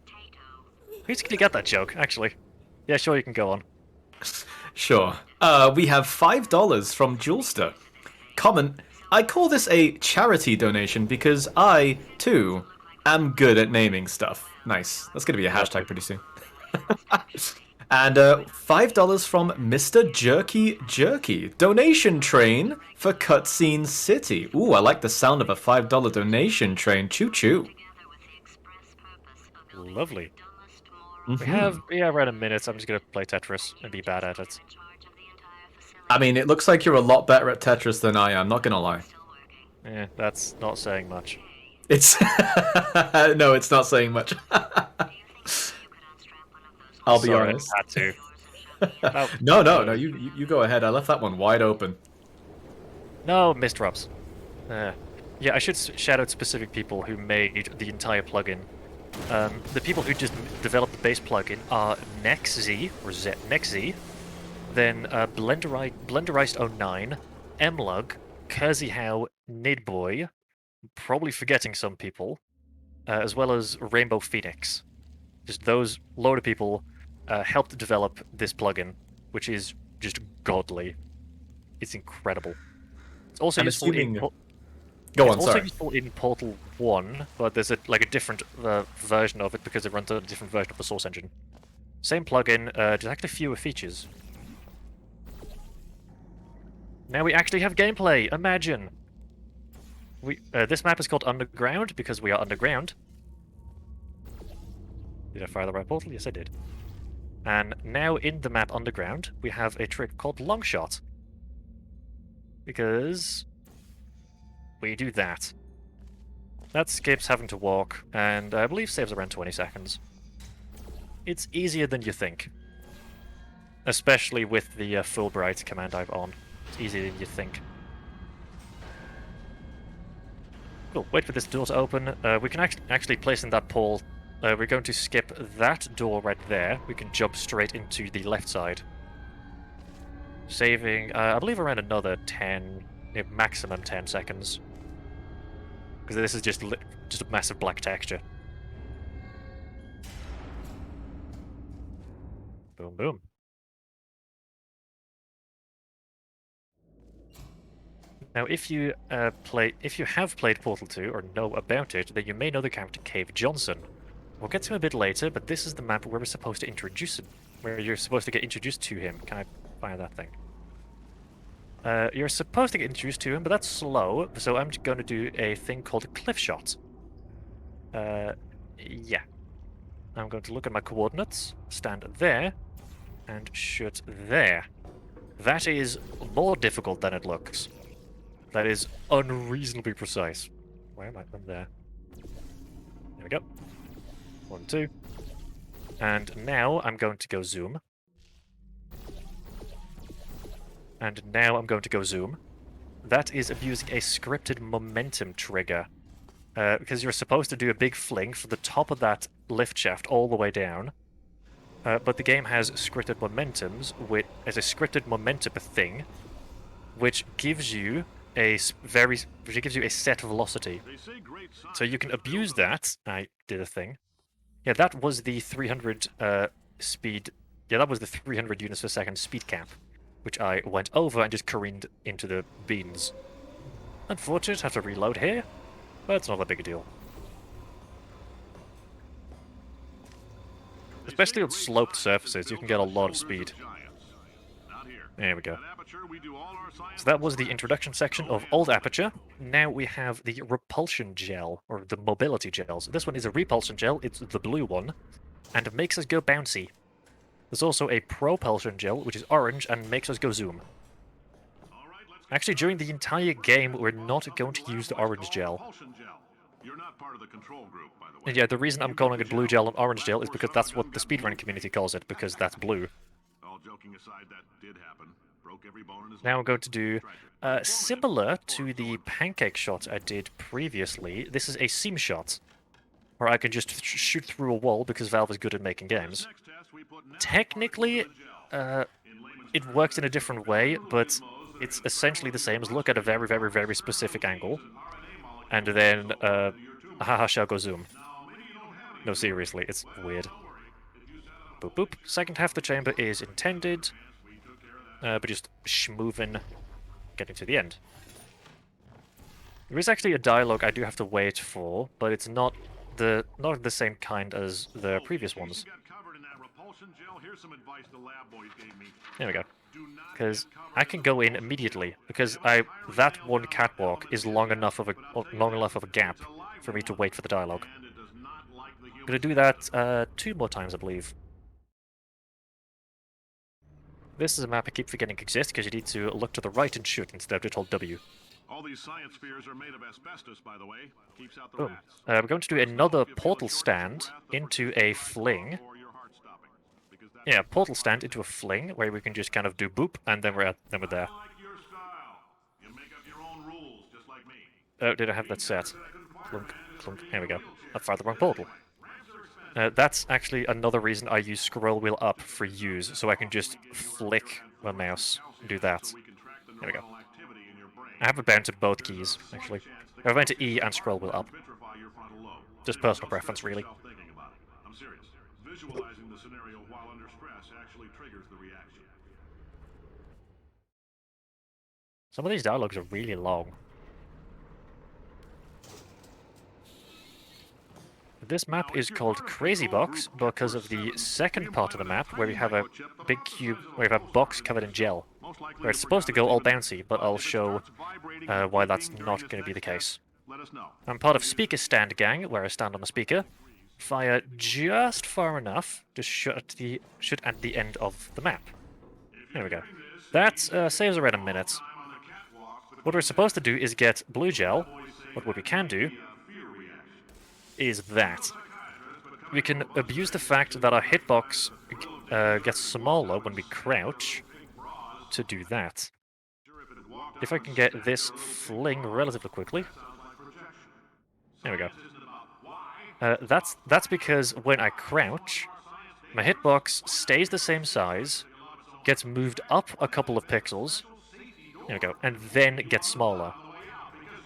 Who's gonna get that joke, actually? Yeah, sure, you can go on. Sure. We have $5 from Julester. Comment, I call this a charity donation because I, too, am good at naming stuff. Nice. That's gonna be a hashtag pretty soon. And $5 from Mr. Jerky Jerky. Donation train for Cutscene City. Ooh, I like the sound of a $5 donation train. Choo choo. Lovely. We have around a minute, so I'm just gonna play Tetris and be bad at it. I mean, it looks like you're a lot better at Tetris than I am, not gonna lie. Yeah, that's not saying much. It's no, it's not saying much. I'll be Sorry, honest. I had to. Oh, No. You go ahead. I left that one wide open. No, misdrops. Yeah, I should shout out specific people who made the entire plugin. The people who just developed the base plugin are NexZ, or NexZ, then Blenderized09, Mlug, KerzyHow, Nidboy, probably forgetting some people, as well as Rainbow Phoenix. Just those load of people helped develop this plugin, which is just godly. It's incredible. It's also I'm useful in assuming. Go on. also Sorry. useful in Portal 1, but there's a different version of it because it runs on a different version of the source engine. Same plugin, just actually fewer features. Now we actually have gameplay. Imagine. This map is called Underground because we are underground. Did I fire the right portal? Yes, I did. And now in the map Underground, we have a trick called Longshot. Because we do that. That skips having to walk, and I believe saves around 20 seconds. It's easier than you think. Especially with the Fulbright command I've on. It's easier than you think. Cool, wait for this door to open. We can actually place in that pole. We're going to skip that door right there. We can jump straight into the left side. Saving, I believe, around another 10, maximum 10 seconds. Because this is just a massive black texture. Boom, boom. Now, if you have played Portal 2 or know about it, then you may know the character Cave Johnson. We'll get to him a bit later, but this is the map where we're supposed to introduce him, where you're supposed to get introduced to him. Can I fire that thing? You're supposed to get introduced to him, but that's slow, so I'm going to do a thing called a cliff shot. Yeah. I'm going to look at my coordinates, stand there, and shoot there. That is more difficult than it looks. That is unreasonably precise. Where am I? I'm there. There we go. 1, 2. And now I'm going to go zoom. And now I'm going to go zoom. That is abusing a scripted momentum trigger. Because you're supposed to do a big fling from the top of that lift shaft all the way down. But the game has scripted momentums as a scripted momentum thing, which gives you a set velocity. So you can abuse that. I did a thing. Yeah, that was the 300 speed. Yeah, that was the 300 units per second speed cap, which I went over and just careened into the beans. Unfortunate, have to reload here, but it's not that big a deal. Especially on sloped surfaces, you can get a lot of speed. There we go. So that was the introduction section of Old Aperture. Now we have the Repulsion Gel, or the Mobility Gels. This one is a Repulsion Gel, it's the blue one, and it makes us go bouncy. There's also a Propulsion Gel, which is orange, and makes us go zoom. Actually, during the entire game, we're not going to use the orange gel. And yeah, the reason I'm calling it blue gel and orange gel is because that's what the speedrun community calls it, because that's blue. Now I'm going to do similar to the pancake shot I did previously. This is a seam shot, where I can just shoot through a wall because Valve is good at making games. Technically, it works in a different way, but it's essentially the same as look at a very, very, very specific angle, and then haha shall go zoom. No, seriously, it's weird. Boop boop. Second half of the chamber is intended, but just schmoovin', getting to the end. There is actually a dialogue I do have to wait for, but it's not the same kind as the previous ones. There we go. Because I can go in immediately, because that one catwalk is long enough of a gap for me to wait for the dialogue. I'm gonna do that 2 more times, I believe. This is a map I keep forgetting exists because you need to look to the right and shoot instead of just hold W. All these science spheres are made of asbestos, by the way. Keeps out the Boom. rats. We're going to do another portal stand into a fling. Yeah, portal stand into a fling where we can just kind of do boop and then we're there. I like your style. You make up your own rules, just like me. Oh, did I have that set? Clunk, clunk. Here we go. I fired the wrong portal. That's actually another reason I use scroll wheel up for use, so I can just flick my mouse and do that. There we go. I have it bound to both keys, actually. I have it bound to E and scroll wheel up. Just personal preference, really. I'm serious. Visualizing the scenario while under stress actually triggers the reaction. Some of these dialogues are really long. This map is called Crazy Box because of the second part of the map where we have a big cube, where we have a box covered in gel. Where it's supposed to go all bouncy, but I'll show why that's not going to be the case. I'm part of Speaker Stand Gang, where I stand on the speaker, fire just far enough to shoot at the end of the map. There we go. That saves around a minute. What we're supposed to do is get blue gel, but what we can do is that. We can abuse the fact that our hitbox gets smaller when we crouch to do that. If I can get this fling relatively quickly. There we go. That's because when I crouch, my hitbox stays the same size, gets moved up a couple of pixels, there we go, and then gets smaller.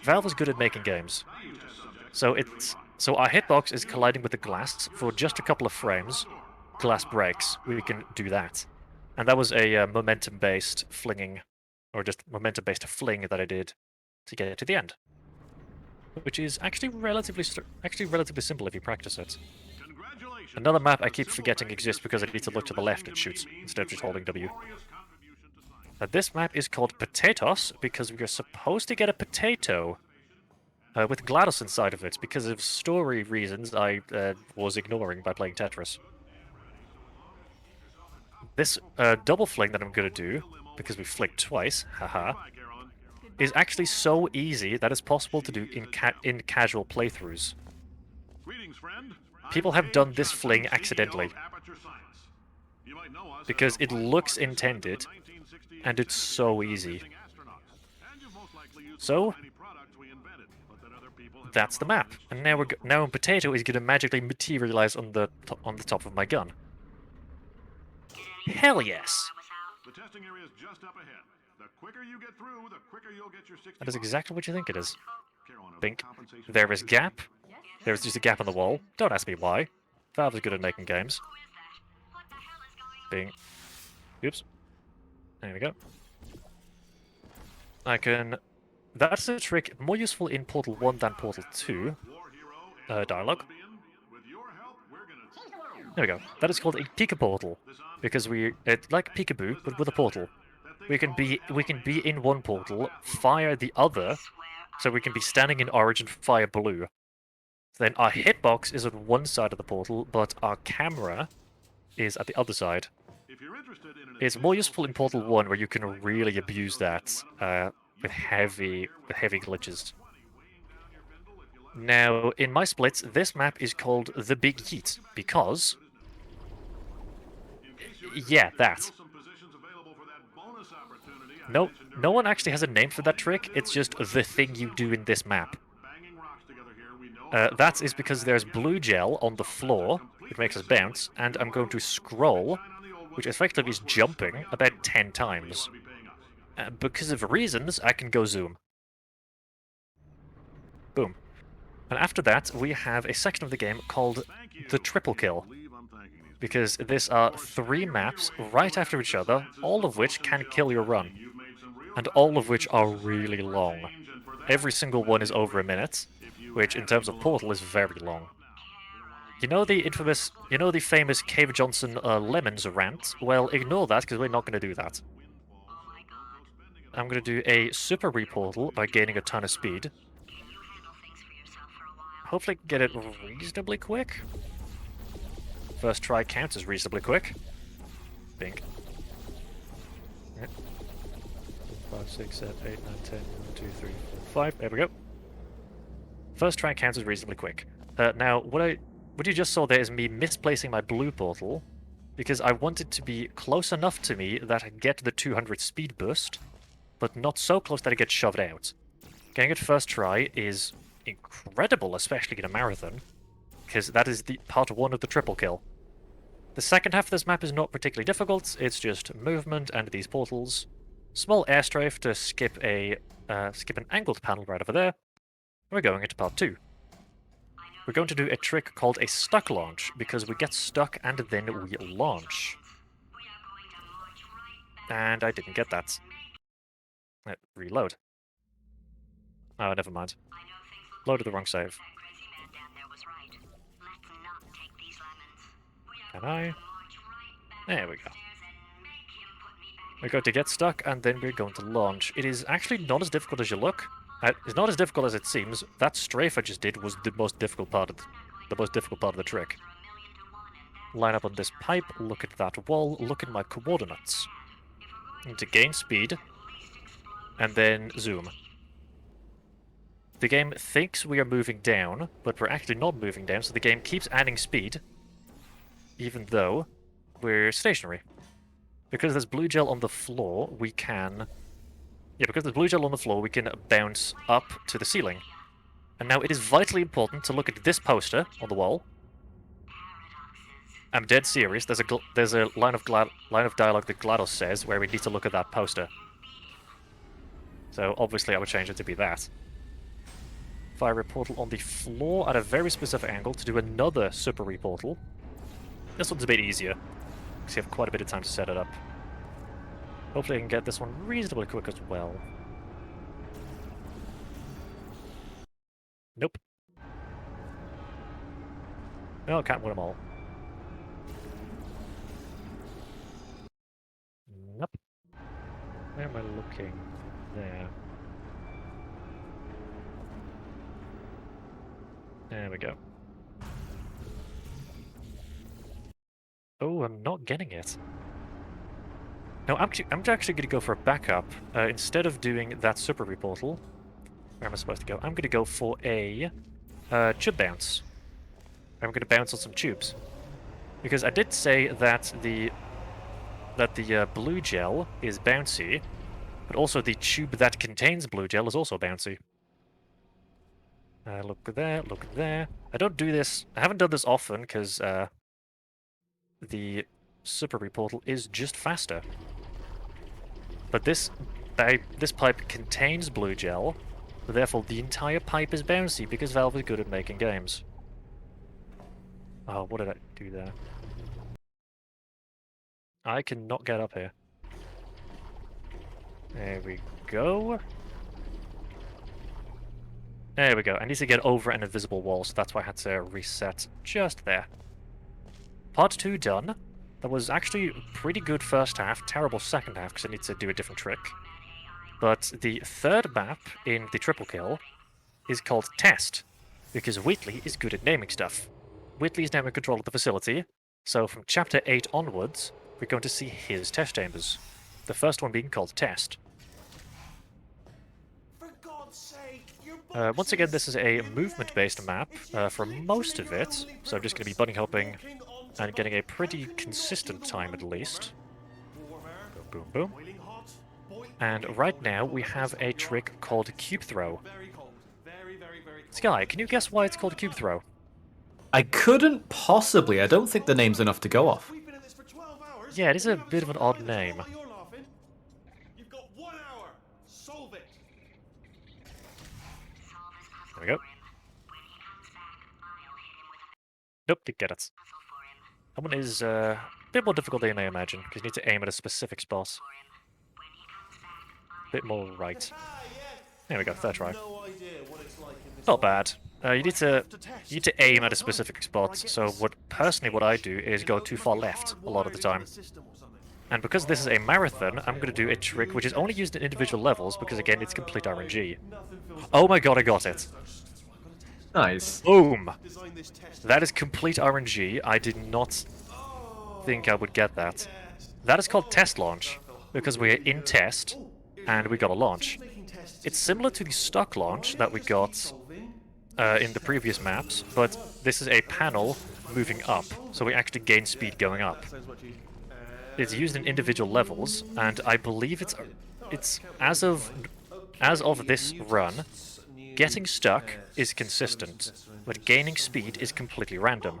Valve is good at making games. So our hitbox is colliding with the glass for just a couple of frames. Glass breaks. We can do that. And that was a momentum-based flinging, or just momentum-based fling that I did to get it to the end. Which is actually relatively simple if you practice it. Another map I keep forgetting exists because I need to look to the left and shoot instead of just holding W. This map is called Potatoes because we are supposed to get a potato with GLaDOS inside of it because of story reasons I was ignoring by playing Tetris. This double fling that I'm going to do, because we flicked twice, haha, is actually so easy that it's possible to do in casual playthroughs. People have done this fling accidentally because it looks intended and it's so easy. So that's the map, and now a potato is going to magically materialize on the top of my gun. Hell yes! The testing area is just up ahead. The quicker you get through, the quicker you'll get your 60. That is exactly what you think it is. Bink. There is gap. There is just a gap on the wall. Don't ask me why. Valve is good at making games. Bing. Oops. There we go. I can... That's a trick more useful in Portal 1 than Portal 2. Dialogue. There we go. That is called a Pika portal, because it's like Peekaboo, but with a portal. We can be in one portal, fire the other, so we can be standing in orange and fire blue. Then our hitbox is on one side of the portal, but our camera is at the other side. It's more useful in Portal 1, where you can really abuse that with heavy glitches. Now, in my splits, this map is called the Big Yeet, because... Yeah, that. No one actually has a name for that trick, it's just the thing you do in this map. That is because there's blue gel on the floor, which makes us bounce, and I'm going to scroll, which effectively is jumping, about 10 times. Because of reasons, I can go zoom. Boom. And after that, we have a section of the game called the Triple Kill. Because these are 3 maps right after each other, all of which can kill your run. And all of which are really long. Every single one is over a minute, which in terms of Portal is very long. You know the famous Cave Johnson Lemons rant? Well, ignore that, because we're not going to do that. I'm going to do a super reportal by gaining a ton of speed. Hopefully get it reasonably quick. First try counts as reasonably quick. Bink. 5, 6, 7, 8, 9, 10, 1, 2, 3, 4, 5. There we go. First try counts as reasonably quick. Now, what you just saw there is me misplacing my blue portal, because I wanted to be close enough to me that I get the 200 speed boost, but not so close that I get shoved out. Getting it first try is incredible, especially in a marathon, because that is the part 1 of the triple kill. The second half of this map is not particularly difficult, it's just movement and these portals. Small airstrafe to skip an angled panel right over there. We're going into part 2. We're going to do a trick called a stuck launch, because we get stuck and then we launch. And I didn't get that. Reload. Oh, never mind. Loaded the wrong save. Can I? There we go. We're going to get stuck, and then we're going to launch. It is actually not as difficult as you look. It's not as difficult as it seems. That strafe I just did was the most difficult part of the trick. Line up on this pipe, look at that wall, look at my coordinates. Need to gain speed, and then zoom. The game thinks we are moving down, but we're actually not moving down, so the game keeps adding speed, even though we're stationary. Because there's blue gel on the floor, we can... Yeah, because there's blue gel on the floor, we can bounce up to the ceiling. And now it is vitally important to look at this poster on the wall. I'm dead serious. There's a line of dialogue that GLaDOS says where we need to look at that poster. So obviously I would change it to be that. Fire a portal on the floor at a very specific angle to do another super reportal. This one's a bit easier, because you have quite a bit of time to set it up. Hopefully I can get this one reasonably quick as well. Nope. No, I can't win them all. Nope. Where am I looking? There. There we go. Oh, I'm not getting it. No, I'm actually going to go for a backup. Instead of doing that super reportal, where am I supposed to go? I'm going to go for a tube bounce. I'm going to bounce on some tubes. Because I did say that the blue gel is bouncy, but also the tube that contains blue gel is also bouncy. Look there, look there. I don't do this. I haven't done this often because the super reportal is just faster. But this pipe contains blue gel, therefore the entire pipe is bouncy because Valve is good at making games. Oh, what did I do there? I cannot get up here. There we go. There we go. I need to get over an invisible wall, so that's why I had to reset just there. Part 2 done. That was actually pretty good first half, terrible second half because I need to do a different trick. But the third map in the triple kill is called Test, because Wheatley is good at naming stuff. Wheatley is now in control of the facility, so from Chapter 8 onwards, we're going to see his test chambers. The first one being called Test. For God's sake, Once again, this is a movement-based map for most of it, so I'm just going to be bunny hopping and getting a pretty consistent time at least. Boom, boom, boom. And right now we have a trick called Cube Throw. Sky, can you guess why it's called Cube Throw? I couldn't possibly. I don't think the name's enough to go off. Yeah, it is a bit of an odd name. You've got 1 hour. Solve it. There we go. Nope, didn't get it. That one is a bit more difficult than you may imagine, because you need to aim at a specific spot. A bit more right. There we go, third try. Not bad. You need to aim at a specific spot, so what I do is go too far left a lot of the time. And because this is a marathon, I'm going to do a trick which is only used in individual levels, because again, it's complete RNG. Oh my god, I got it! Nice. Boom! That is complete RNG. I did not think I would get that. That is called Test Launch, because we're in Test, and we got a launch. It's similar to the stock launch that we got in the previous maps, but this is a panel moving up, so we actually gain speed going up. It's used in individual levels, and I believe it's as of this run, getting stuck is consistent, but gaining speed is completely random.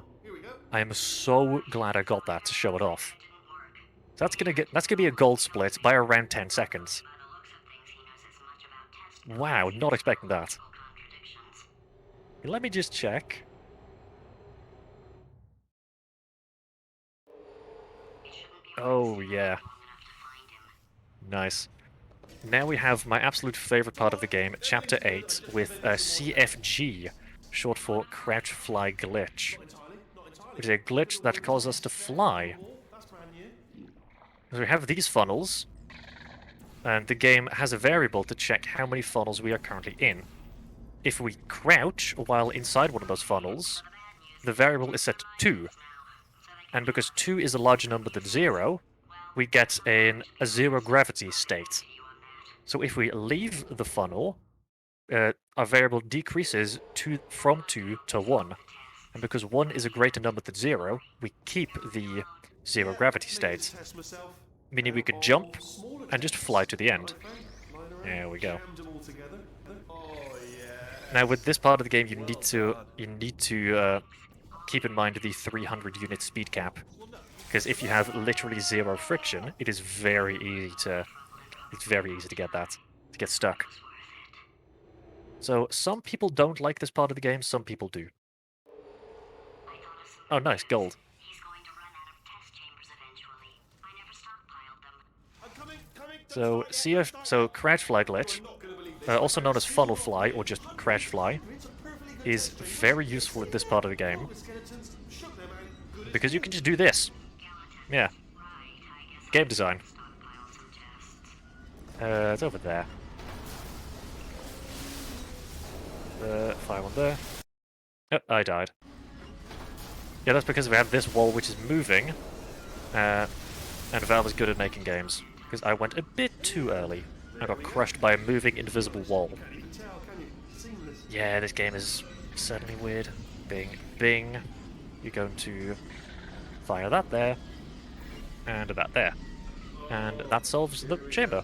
I am so glad I got that to show it off. So that's gonna be a gold split by around 10 seconds. Wow, not expecting that. Let me just check. Oh yeah. Nice. Now we have my absolute favorite part of the game, Chapter 8, with CFG, short for Crouch Fly Glitch. It is a glitch that causes us to fly. So we have these funnels, and the game has a variable to check how many funnels we are currently in. If we crouch while inside one of those funnels, the variable is set to 2. And because 2 is a larger number than 0, we get a zero gravity state. So if we leave the funnel, our variable decreases from 2 to 1. And because 1 is a greater number than 0, we keep the zero gravity state. Meaning we could jump and just fly to the end. There we go. Now with this part of the game, you need to keep in mind the 300 unit speed cap, because if you have literally 0 friction, it is very easy to get that, to get stuck. So some people don't like this part of the game, some people do. Oh nice, gold. So crouch fly glitch, also known as funnel fly or just crouch fly, is very useful in this part of the game, because you can just do this. Yeah. Game design. It's over there. Fire one there. Oh, I died. Yeah, that's because we have this wall which is moving, and Valve is good at making games. Because I went a bit too early. I got crushed by a moving invisible wall. Yeah, this game is certainly weird. Bing, bing. You're going to fire that there, and that there. And that solves the chamber.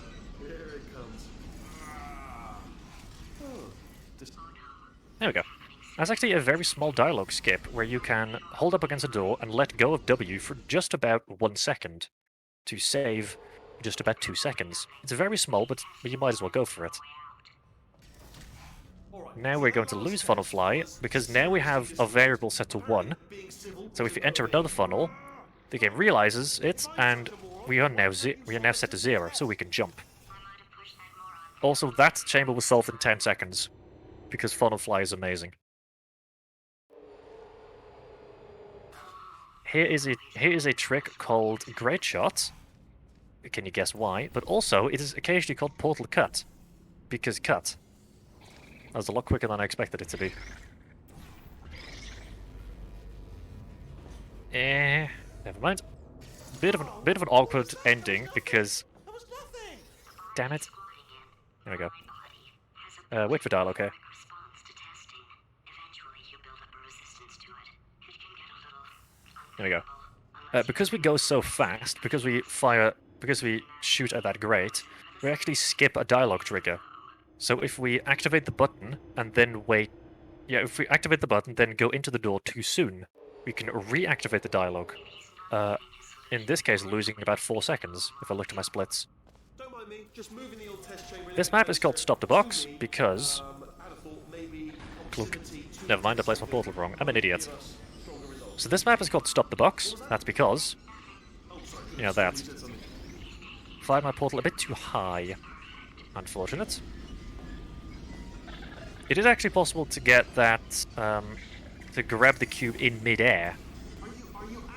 There we go. That's actually a very small dialogue skip where you can hold up against a door and let go of W for just about 1 second to save just about 2 seconds. It's very small, but you might as well go for it. Now we're going to lose funnel fly, because now we have a variable set to 1. So if you enter another funnel, the game realizes it, and we are now set to 0, so we can jump. Also, that chamber was solved in 10 seconds, because funnel fly is amazing. Here is a trick called Great Shot. Can you guess why? But also, it is occasionally called Portal Cut, because cut. That was a lot quicker than I expected it to be. Never mind. Bit of an awkward ending because. Damn it! There we go. Wait for dialogue, okay? There we go. Because we go so fast, because we shoot at that grate, we actually skip a dialogue trigger. So if we activate the button and then wait... Yeah, if we activate the button, then go into the door too soon, we can reactivate the dialogue. In this case, losing about 4 seconds, if I look to my splits. This map is called Stop the Box, because... Clunk. Never mind, I placed my portal wrong. I'm an idiot. So this map is called Stop the Box. That's because... You know, that. Fired my portal a bit too high. Unfortunate. It is actually possible to get that, to grab the cube in mid-air.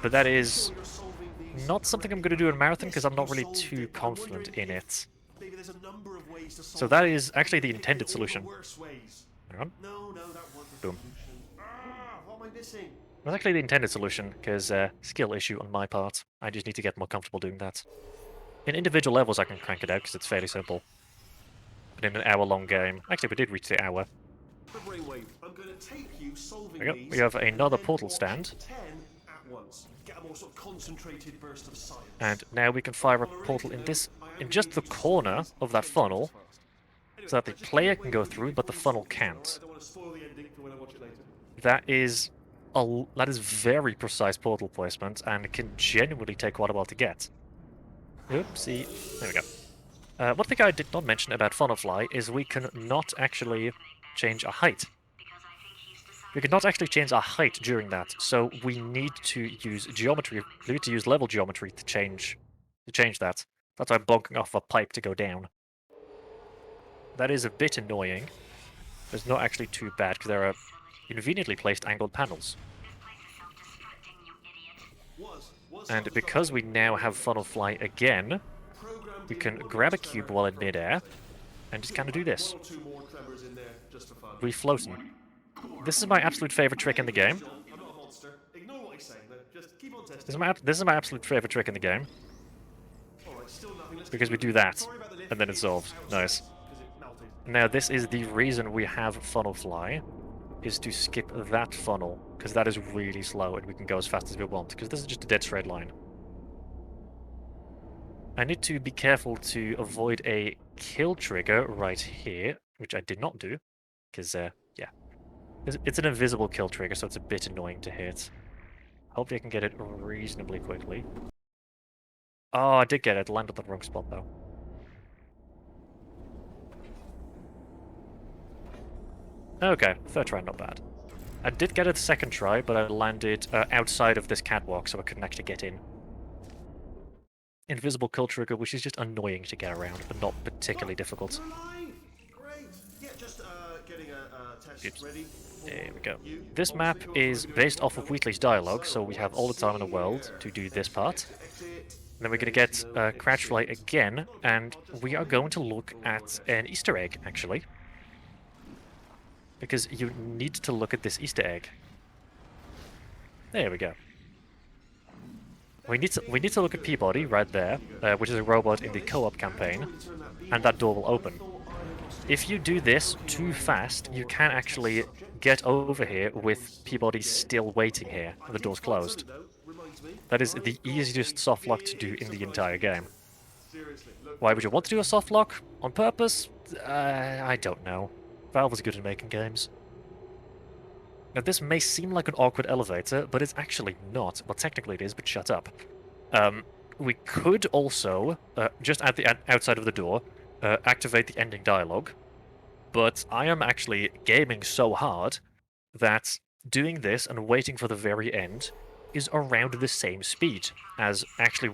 But that is not something I'm going to do in a marathon, because I'm not really too confident in it. So that is actually the intended solution. Hang on. Boom. That's actually the intended solution, because skill issue on my part. I just need to get more comfortable doing that. In individual levels I can crank it out, because it's fairly simple. in an hour-long game. Actually, we did reach the hour. The brainwave. I'm going to tape you solving There we go. these. We have and another then portal watch stand. 10 at once. Get a more sort of concentrated burst of science. And now we can fire a portal in this, in just the corner of that funnel, so that the player can go through, but the funnel can't. I don't want to spoil the ending for when I watch it later. That is very precise portal placement, and can genuinely take quite a while to get. Oopsie. There we go. One thing I did not mention about Funnelfly is we can not actually change our height. We cannot actually change our height during that, so we need to use geometry. We need to use level geometry to change that. That's why I'm bonking off a pipe to go down. That is a bit annoying. But it's not actually too bad because there are conveniently placed angled panels. And because we now have Funnelfly again, we can grab a cube while in midair and just kind of do this. Refloating. This is my absolute favorite trick in the game. This is my absolute favorite trick in the game. Because we do that, and then it's solved. Nice. Now this is the reason we have Funnelfly, is to skip that funnel, because that is really slow and we can go as fast as we want, because this is just a dead straight line. I need to be careful to avoid a kill trigger right here, which I did not do, because, yeah. It's an invisible kill trigger, so it's a bit annoying to hit. Hopefully I can get it reasonably quickly. Oh, I did get it. Landed at the wrong spot, though. Okay, third try, not bad. I did get it second try, but I landed outside of this catwalk, so I couldn't actually get in. Invisible kill trigger, which is just annoying to get around, but not particularly difficult. Great. Yeah, just getting a test Oops. ready. There we go. This map is based off of Wheatley's dialogue, so we have all the time in the world to do this part. And then we're going to get Crouchfly again, and we are going to look at an Easter egg, actually. Because you need to look at this Easter egg. There we go. We need to look at Peabody right there, which is a robot in the co-op campaign, and that door will open. If you do this too fast, you can actually get over here with Peabody still waiting here, and the door's closed. That is the easiest softlock to do in the entire game. Why would you want to do a softlock? On purpose? I don't know. Valve was good at making games. Now this may seem like an awkward elevator, but it's actually not. Well, technically it is, but shut up. We could also, just at the outside of the door, activate the ending dialogue, but I am actually gaming so hard that doing this and waiting for the very end is around the same speed as actually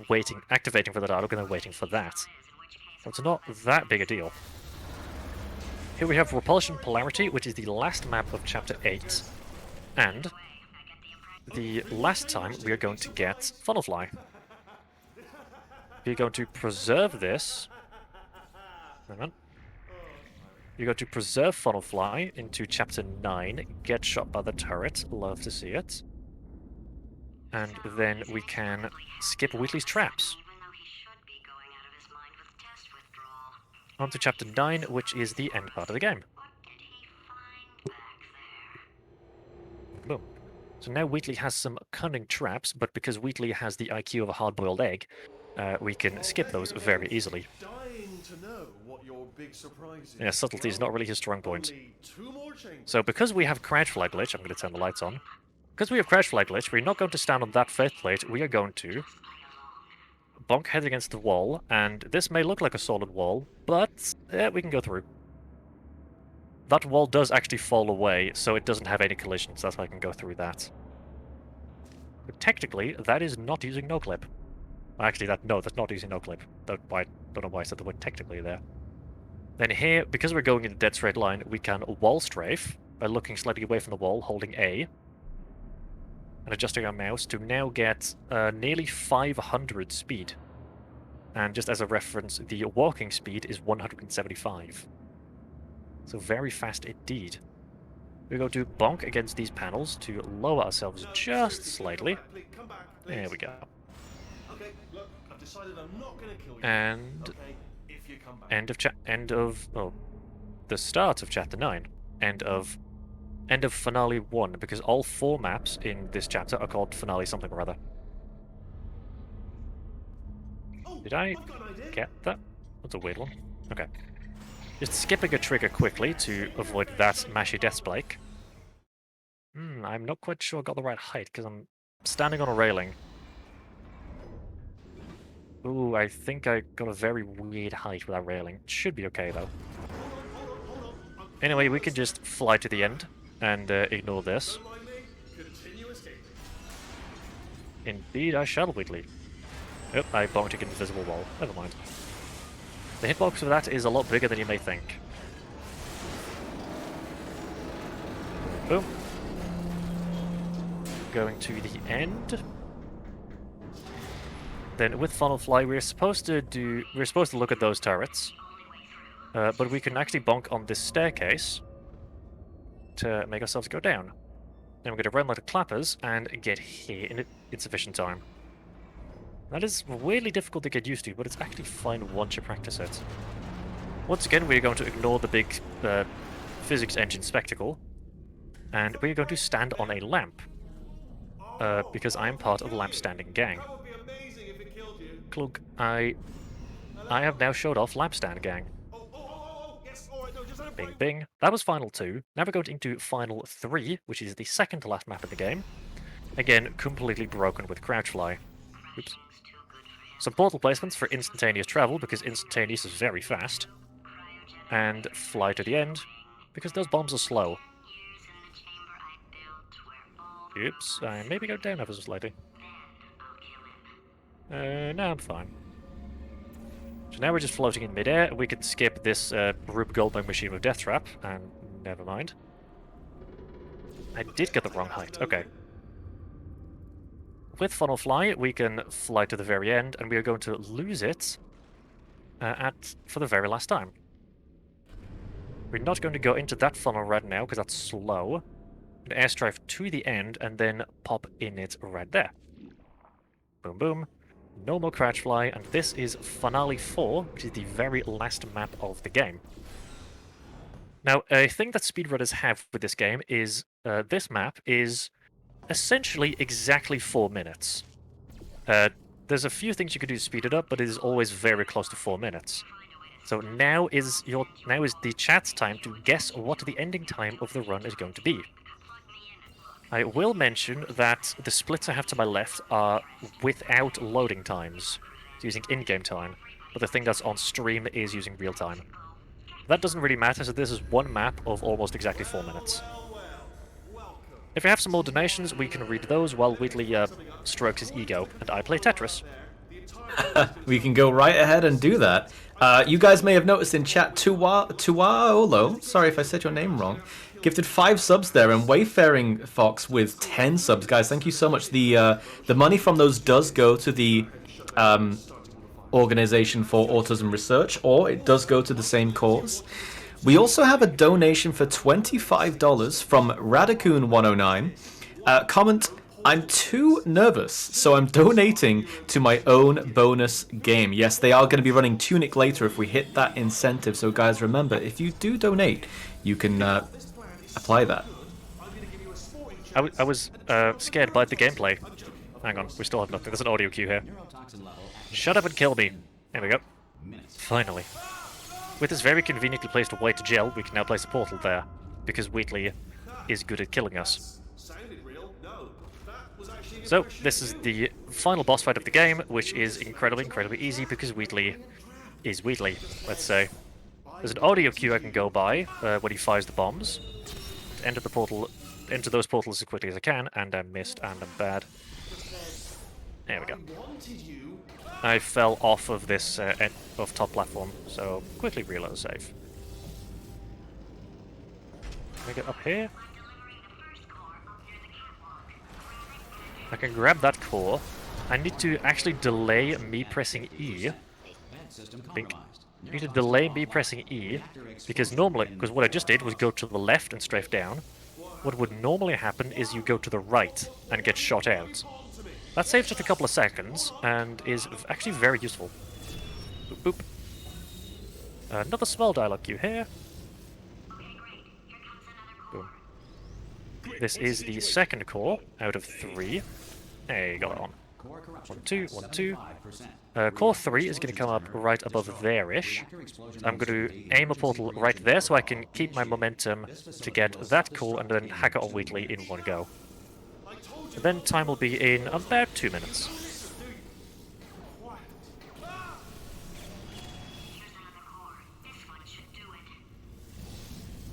activating for the dialogue and then waiting for that. So it's not that big a deal. Here we have Repulsion Polarity, which is the last map of Chapter 8, and the last time we are going to get Funnelfly. We're going to preserve this. Hang on. You're going to preserve Funnelfly into Chapter 9, get shot by the turret, love to see it. And then we can skip Wheatley's traps. On to Chapter 9, which is the end part of the game. Boom. So now Wheatley has some cunning traps, but because Wheatley has the IQ of a hard-boiled egg, we can skip those very easily. Dying to know what your big surprise is. Yeah, subtlety is not really his strong point. So because we have Crouchfly glitch, I'm going to turn the lights on. Because we have Crouchfly glitch, we're not going to stand on that faith plate, we are going to bonk head against the wall, and this may look like a solid wall, but we can go through. That wall does actually fall away, so it doesn't have any collisions, that's why I can go through that. But technically, that is not using no-clip. Actually, that's not using no-clip. I don't know why I said the word technically there. Then here, because we're going in a dead straight line, we can wall strafe by looking slightly away from the wall, holding A, and adjusting our mouse to now get nearly 500 speed. And just as a reference, the walking speed is 175. So very fast indeed. We go to bonk against these panels to lower ourselves just slightly. There we go. Okay, look, I've decided I'm not going to kill you. And Okay, if you come back. end of the start of Chapter 9, end of Finale 1, because all 4 maps in this chapter are called Finale something or other. Did I get that? That's a weird one. Okay. Just skipping a trigger quickly to avoid that mashy death spike. I'm not quite sure I got the right height, because I'm standing on a railing. Ooh, I think I got a very weird height with that railing. It should be okay, though. Anyway, we can just fly to the end and ignore this. Indeed, I shall, Wheatley. Oh, I bonked an invisible wall. Never mind. The hitbox for that is a lot bigger than you may think. Boom. Going to the end. Then with Funnel Fly, we're supposed to look at those turrets, but we can actually bonk on this staircase to make ourselves go down. Then we're going to run like the clappers and get here in insufficient time. That is weirdly difficult to get used to, but it's actually fine once you practice it. Once again, we're going to ignore the big physics engine spectacle, and we're going to stand on a lamp, because I am part of the lamp standing gang. Clunk, I have now showed off lamp stand gang. Bing bing. That was Final 2. Now we're going into Final 3, which is the second to last map in the game. Again, completely broken with crouch fly. Oops. Some portal placements for instantaneous travel, because instantaneous is very fast. And fly to the end, because those bombs are slow. Oops, I maybe go down ever so slightly. No, I'm fine. So now we're just floating in midair. We could skip this Rube Goldberg machine with Death Trap, and never mind. I did get the wrong height. Okay. With Funnel Fly, we can fly to the very end, and we are going to lose it for the very last time. We're not going to go into that funnel right now, because that's slow. We're going to airstrife to the end, and then pop in it right there. Boom, boom. No more crouch fly, and this is Finale 4, which is the very last map of the game. Now, a thing that speedrunners have with this game is this map is essentially exactly 4 minutes. There's a few things you could do to speed it up, but it is always very close to 4 minutes. So now is the chat's time to guess what the ending time of the run is going to be. I will mention that the splits I have to my left are without loading times, using in-game time, but the thing that's on stream is using real time. That doesn't really matter, so this is one map of almost exactly 4 minutes. If you have some more donations, we can read those while Wheatley strokes his ego, and I play Tetris. We can go right ahead and do that. You guys may have noticed in chat, Tuwaolo, sorry if I said your name wrong, gifted 5 subs there, and Wayfaring Fox with 10 subs. Guys, thank you so much. The money from those does go to the Organization for Autism Research, or it does go to the same cause. We also have a donation for $25 from Radicoon109. Comment, I'm too nervous, so I'm donating to my own bonus game. Yes, they are going to be running Tunic later if we hit that incentive. So guys, remember, if you do donate, you can apply that. I was scared by the gameplay. Hang on, we still have nothing. There's an audio cue here. Shut up and kill me. There we go. Finally. With this very conveniently placed white gel, we can now place a portal there, because Wheatley is good at killing us. So, this is the final boss fight of the game, which is incredibly, incredibly easy, because Wheatley is Wheatley, let's say. There's an audio cue I can go by when he fires the bombs. To enter those portals as quickly as I can, and I missed, and I'm bad. There we go. I fell off of this top platform, so quickly reload save. Can I get up here? I can grab that core. I need to actually delay me pressing E. I need to delay me pressing E, because what I just did was go to the left and strafe down. What would normally happen is you go to the right and get shot out. That saves just a couple of seconds, and is actually very useful. Boop, boop. Another small dialogue cue here. This is the second core out of 3. Hey, got it on. Core corruption 1, 2, at 1, 2. 75%. Core 3 is going to come up right above there-ish. I'm going to aim a portal right there so I can keep my momentum to get that core and then hack it on weakly in one go. And then time will be in about 2 minutes.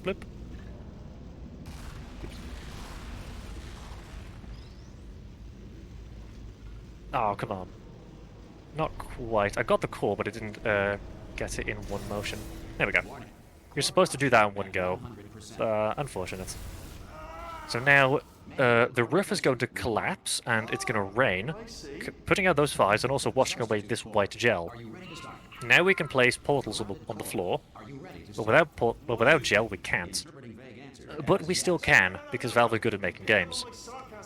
Blip. Oh, come on. Not quite. I got the core, but it didn't get it in one motion. There we go. You're supposed to do that in one go. Unfortunate. So now, the roof is going to collapse, and it's going to rain, putting out those fires and also washing away this white gel. Now we can place portals on the floor, but without gel we can't. But we still can, because Valve are good at making games.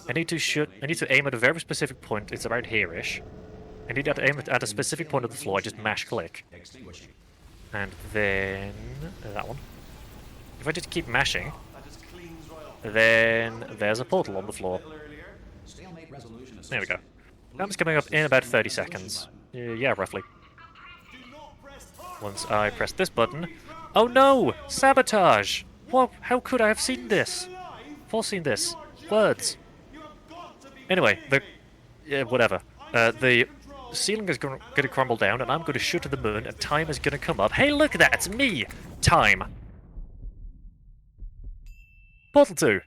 I need to aim at a very specific point. It's about here-ish. I need to aim at a specific point of the floor. I just mash click. And then that one. If I just keep mashing, then there's a portal on the floor. There we go. That's coming up in about 30 seconds. Yeah, roughly. Once I press this button... Oh no! Sabotage! What? How could I have seen this? Foreseen this? Words. Anyway, whatever. The ceiling is going to crumble down, and I'm going to shoot to the moon, and time is going to come up. Hey, look at that! It's me! Time. Portal 2.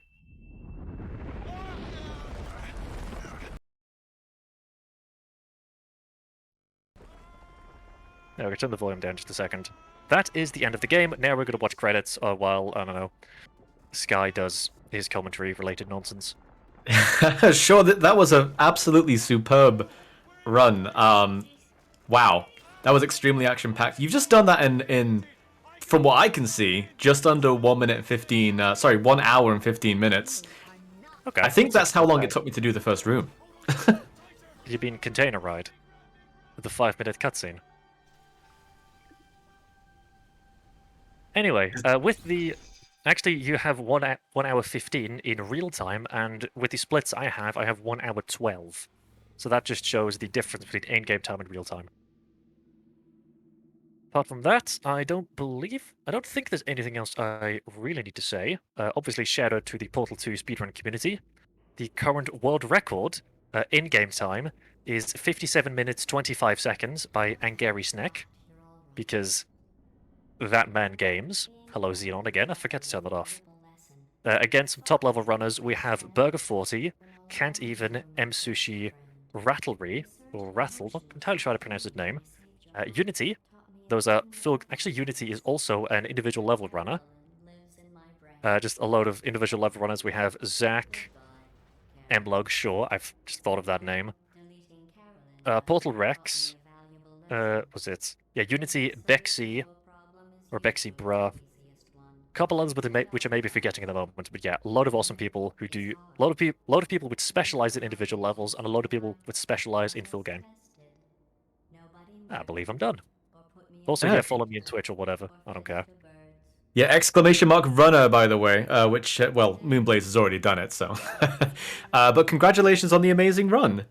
Now, we're going to turn the volume down just a second. That is the end of the game. Now we're going to watch credits while, I don't know, Sky does his commentary-related nonsense. Sure, that was an absolutely superb run. Wow, that was extremely action-packed. You've just done that in, from what I can see, just under 1 minute and 15. Sorry, 1 hour and 15 minutes. Okay. I think that's how long it took me to do the first room. You mean Container Ride? With the 5-minute cutscene. Anyway, with the... Actually, you have 1 hour 15 in real time, and with the splits I have 1 hour 12. So that just shows the difference between in-game time and real time. Apart from that, I don't think there's anything else I really need to say. Obviously, shout out to the Portal 2 speedrun community. The current world record in-game time is 57 minutes 25 seconds by Angary Snack, because that man games. Hello Xenon again, I forget to turn that off. Against some top-level runners, we have Burger40, Can't Even, M Sushi, Rattlery, or Rattle, not entirely sure how to pronounce his name, Unity. Those are actually, Unity is also an individual level runner. Just a load of individual level runners. We have Zach, Mlug, sure, I've just thought of that name. Portal Rex, was it? Yeah, Unity, Bexy, or Bexy Bruh. Couple others which I may be forgetting at the moment, but yeah, a lot of awesome people who do... A lot of people which specialize in individual levels, and a lot of people which specialize in full game. I believe I'm done. Also, yeah, follow me on Twitch or whatever. I don't care. Yeah, exclamation mark runner, by the way, which, well, Moonblaze has already done it, so. But congratulations on the amazing run.